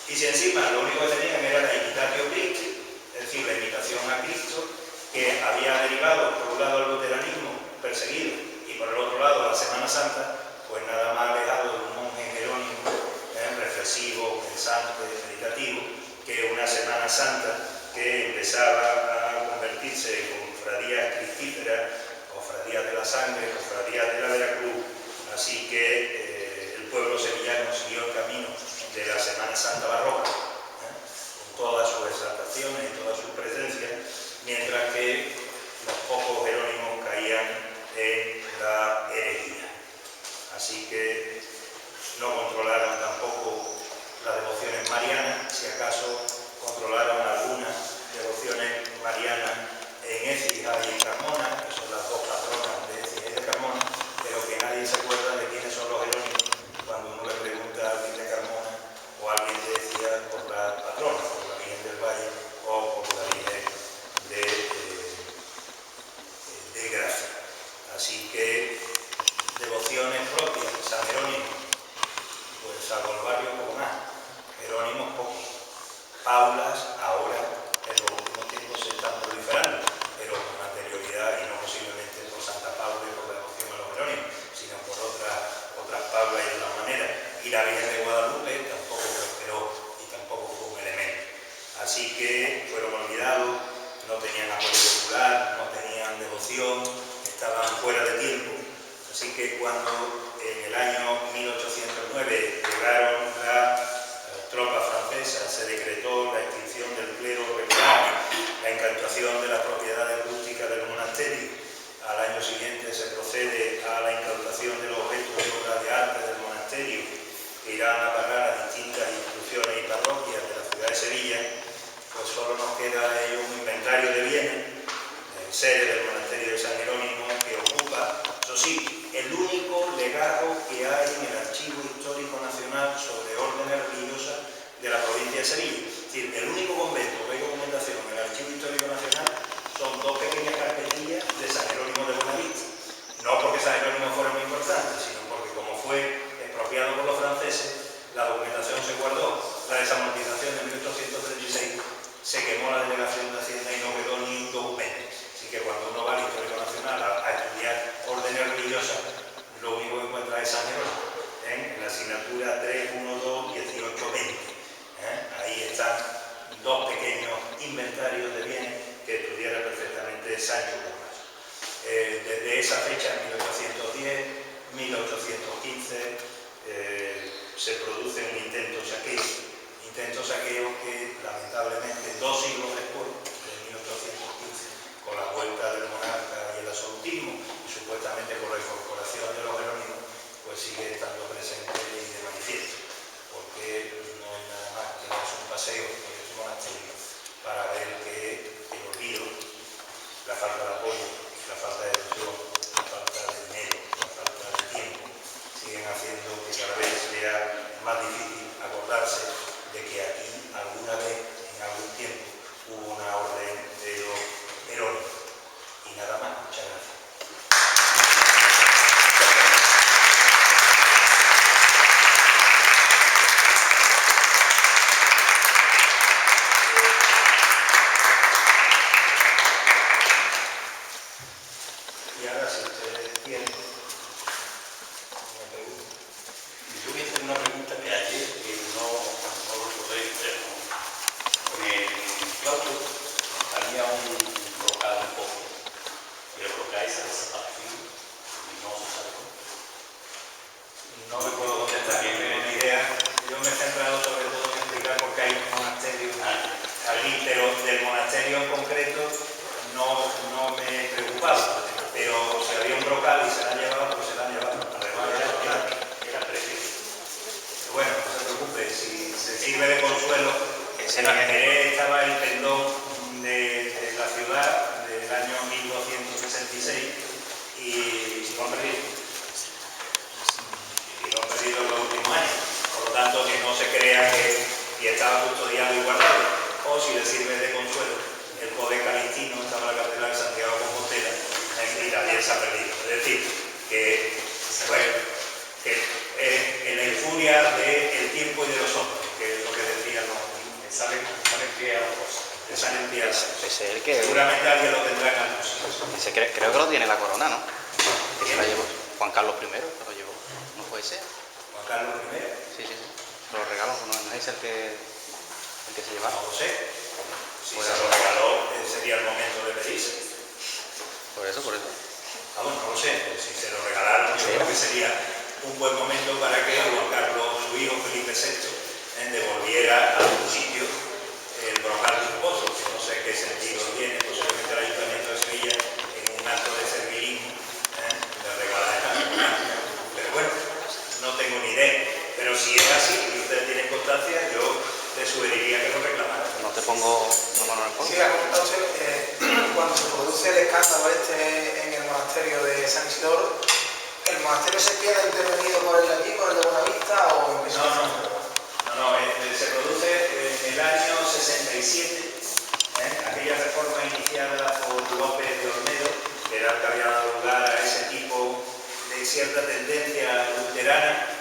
Y si encima lo único que tenían era la imitatio Christi, es decir, la imitación a Cristo, que había derivado por un lado al luteranismo perseguido y por el otro lado a la Semana Santa, pues nada más alejado de un monje jerónimo, reflexivo, pensante, meditativo, que una Semana Santa que empezaba a convertirse en cofradías cristíferas, cofradías de la sangre, cofradías de la Veracruz. Así que el pueblo sevillano siguió el camino de la Semana Santa barroca, con todas sus exaltaciones y todas sus presencias, mientras que los pocos jerónimos caían en la herejía. Así que no controlaron tampoco las devociones marianas, si acaso controlaron algunas devociones marianas en Écija y en Carmona, que son las dos patronas de Écija y de Carmona, pero que nadie se acuerda de quiénes son los jerónimos cuando uno le pregunta a alguien de Carmona o a alguien de Écija por la patrona, por la Virgen del Valle o por la Virgen de Gracia. Así que devociones propias, San Jerónimo, pues salvo el barrio poco más, Jerónimos pocos. Paulas ahora en los últimos tiempos se están proliferando, pero con anterioridad y no posiblemente por Santa Paula y por la devoción a los Jerónimos, sino por otras Paulas y de otras maneras. Y la Virgen de Guadalupe tampoco prosperó y tampoco fue un elemento. Así que fueron olvidados, no tenían apoyo popular, no tenían devoción, estaban fuera de tiempo. Así que cuando en el año 1809 llegaron las tropas francesas, se decretó la extinción del clero regular, la incautación de las propiedades rústicas del monasterio. Al año siguiente se procede a la incautación de los objetos de obras de arte del monasterio, que irán a pagar a distintas instituciones y parroquias de la ciudad de Sevilla. Pues solo nos queda de ello un inventario de bienes, sede del monasterio de San Jerónimo, que ocupa, eso sí, el único legajo que hay en el Archivo Histórico Nacional sobre órdenes religiosas de la provincia de Sevilla. Es decir, el único convento que hay documentación en el Archivo Histórico Nacional son dos pequeñas carpetillas de San Jerónimo de Buenavista. No porque San Jerónimo fuera muy importante, sino porque como fue expropiado por los franceses, la documentación se guardó. La desamortización de 1836 se quemó la delegación de Hacienda y no quedó ni un documento. Así que cuando uno va al Histórico Nacional a estudiar órdenes religiosas, lo único que encuentra es San Jerónimo, en la asignatura 312-1820. Ahí están dos pequeños inventarios de bienes que estudiara perfectamente Sancho Cumas. Desde esa fecha, 1810, 1815, se produce un intento saqueo que lamentablemente 2 siglos después, de 1815, con la vuelta del monarca y el absolutismo, y supuestamente con la incorporación de los jerónimos, pues sigue estando presente y de manifiesto, porque no es nada más que darse un paseo por el monasterio para ver que el olvido, la falta de apoyo, la falta de ilusión, la falta de dinero, la falta de tiempo, siguen haciendo que cada vez sea más difícil acordarse de que aquí alguna vez, en algún tiempo, hubo una orden de los jerónimos. Y nada más, muchas gracias. Y ahora, si ustedes tienen una pregunta. Yo voy a hacer una pregunta que ayer no lo recordé, pero en el claustro había un brocal un poco, y el brocal se desapareció y no se sabe cómo. No me puedo contestar, no tengo ni idea. Yo me he centrado sobre todo en explicar por qué hay un monasterio allí, pero del monasterio en concreto no me he preocupado. Pero si había un brocal y se la han llevado, pues se la han llevado. Además era precioso. Pero bueno, no se preocupe, si se sirve de consuelo, en la Jerez estaba el pendón de la ciudad del año 1266 y lo han perdido. Y lo han perdido en los últimos años. Por lo tanto, que no se crea que estaba custodiado y guardado. O si le sirve de consuelo, el Codex Calistino estaba en la Catedral de Santiago de Compostela y también se ha perdido. Es decir, que, bueno, que en la infuria del tiempo y de los hombres, que es lo que decían los antiguos. ¿Saben qué era la cosa? Se han empleado. Ese es el que... Seguramente alguien lo tendrá en años. Creo que lo tiene la corona, ¿no? Que se la llevó Juan Carlos I, que lo llevó. ¿No puede ser? Juan Carlos I. Sí. Lo regaló, no es el que se llevaba. No lo sé. Si Pues se lo regaló, sería el momento de pedirse. Por eso. Ah, bueno, no lo sé. Si se lo regalaron, yo creo que sería un buen momento para que Juan Carlos, su hijo Felipe VI, devolviera a un sitio el brocal de su esposo, que no sé qué sentido tiene, posiblemente el Ayuntamiento de Sevilla, en un acto de servilismo, de regalar esta monarquía. Pero bueno, no tengo ni idea. Pero si es así y ustedes tienen constancia, yo les sugeriría que lo reclamaran. No te pongo la mano en el fuego. Sí, ha comentado usted cuando se produce el escándalo en el monasterio de San Isidoro, ¿el monasterio se queda intervenido por el de allí, por el de Buenavista o en qué sitio? No, se produce en el año 67, aquella reforma iniciada por López de Olmedo, que era el que había dado lugar a ese tipo de cierta tendencia luterana.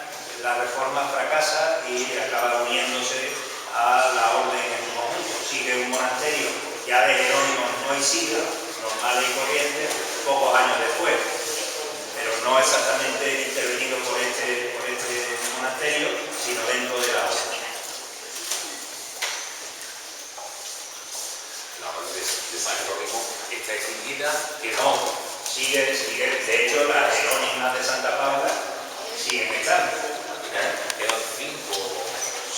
La reforma fracasa y acaba uniéndose a la orden en su conjunto. Sigue un monasterio ya de jerónimos no hay siglos, normales y corrientes, pocos años después, pero no exactamente intervenido por este monasterio, sino dentro de la orden. La orden de San Jerónimo está extinguida. Que no, sigue, de hecho las jerónimas de Santa Paula siguen estando. Quedan 5.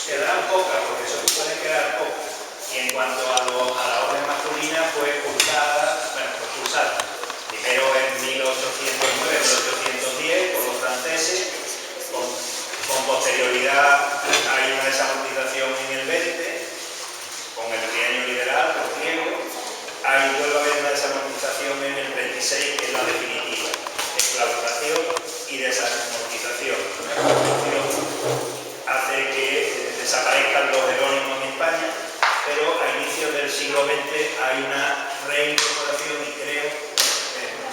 Quedarán pocas, porque se pueden quedar pocas. Y en cuanto a la orden masculina, fue expulsada, primero en 1809, 1810 por los franceses, con posterioridad hay una desamortización en el 20, con el trienio liberal, por Priego, vuelve a haber una desamortización en el 26, que es la definitiva, esclavización y desamortización. Hace que desaparezcan los jerónimos en España, pero a inicios del siglo XX hay una reincorporación y creo,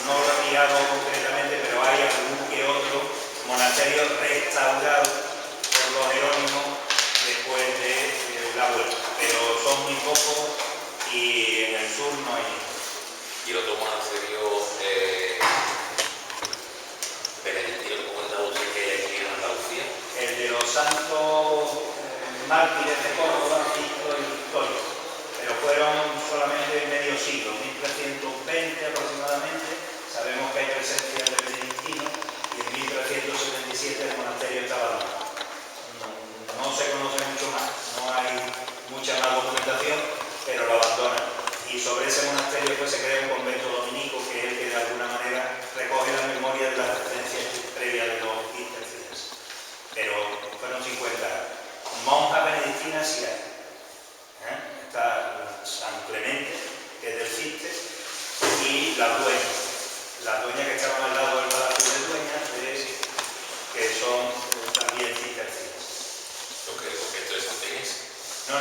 no lo he mirado concretamente, pero hay algún que otro monasterio restaurado por los jerónimos después de la vuelta, pero son muy pocos y en el sur no hay ninguno. Y el otro monasterio benedictino, como comentaba usted, que hay aquí en Andalucía. El de los santos mártires de Córdoba, Cristo y Victoria, pero fueron solamente medio siglo, 1320 aproximadamente. Sabemos que hay presencia de benedictinos y en 1377 el monasterio estaba abandonado. No fueron 50 años. Monjas benedictinas sí hay. Está San Clemente, que es del Ciste, y las dueñas que estaban al lado del Palacio de Dueñas, que son también cistercianas. Lo que interesante es. No,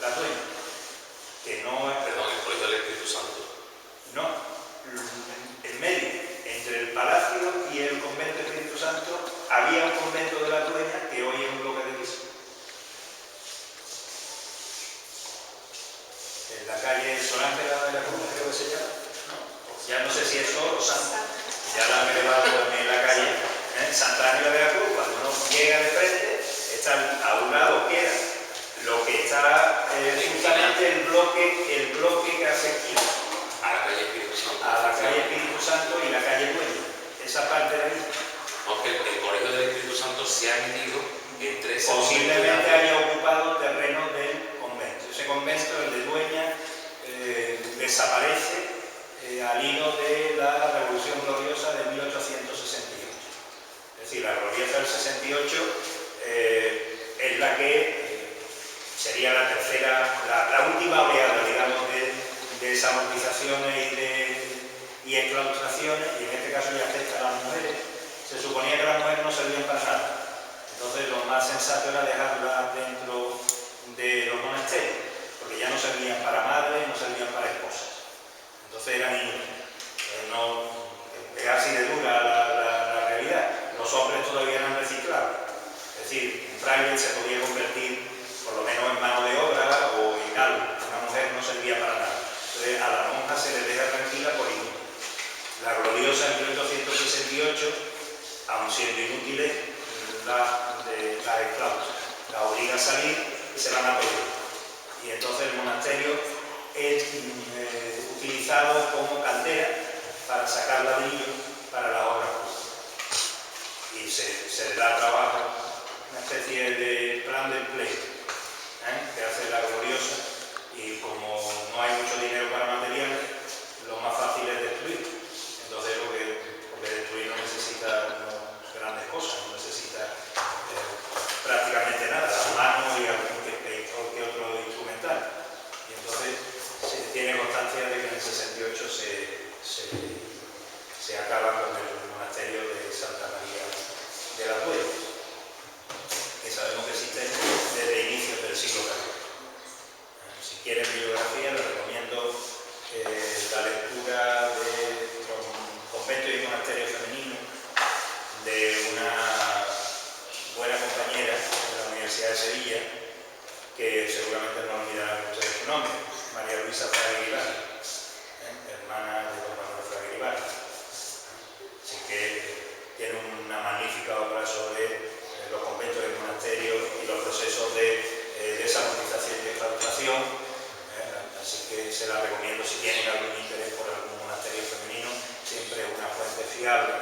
las dueñas, que no es... Perdón, el Colegio del Espíritu Santo. No, en medio, entre el Palacio y el Convento del Espíritu Santo, había un convento de las dueñas que hoy es un bloque de piso. En la calle Sol Ángela de la Cruz, creo que se llama. Ya no sé si es Sol o San. Ya la han elevado en la calle Santa Ángela de la Cruz. Cuando uno llega de frente, está a un lado queda lo que está justamente el bloque que hace esquina A la calle Espíritu Santo. a la calle Espíritu Santo y la calle Dueña. Esa parte de ahí. Aunque el Colegio del Espíritu Santo se ha metido entre ese Posiblemente haya ocupado terreno del convento. Ese convento, el de Dueña, desaparece al hilo de la Revolución Gloriosa de 1868. Es decir, la gloriosa del 68 es la que sería la tercera, la última oleada, digamos, de desamortizaciones y exclaustraciones, y en este caso ya afecta a las mujeres. Se suponía que las mujeres no servían para nada. Entonces lo más sensato era dejarlas dentro de los monasterios, porque ya no servían para madres, no servían para esposas. Entonces eran inútiles. Es así de dura la realidad. Los hombres todavía eran reciclables. Es decir, un fraile se podía convertir por lo menos en mano de obra o en algo. Una mujer no servía para nada. Entonces a la monja se le deja tranquila por inútil. La gloriosa en 1868, aun siendo inútiles, las esclavas, la obliga a salir y se van a pedir. Y entonces el monasterio es utilizado como cantera para sacar ladrillos para las obras públicas. Y se le da trabajo, una especie de plan de empleo que hace la gloriosa, y como no hay mucho dinero para materiales, lo más fácil es destruir. Entonces porque destruir no necesita grandes cosas, no necesita prácticamente nada, las manos y algún que otro instrumental. Y entonces se tiene constancia de que en el 68 se acaba con el monasterio de Santa María de las Dueñas, que sabemos que existe desde inicios del siglo XIV. Si quieren bibliografía, les recomiendo la lectura de Convento y Monasterio Femenino de una buena compañera de la Universidad de Sevilla, que seguramente no olvidarán ustedes su nombre, María Luisa Fraga Guibar, hermana de don Manuel Fraga Guibar. Así que tiene una magnífica obra sobre los conventos y monasterios y los procesos de desamortización y exclaustración. Así que se la recomiendo si tienen algún interés por algún monasterio femenino, siempre es una fuente fiable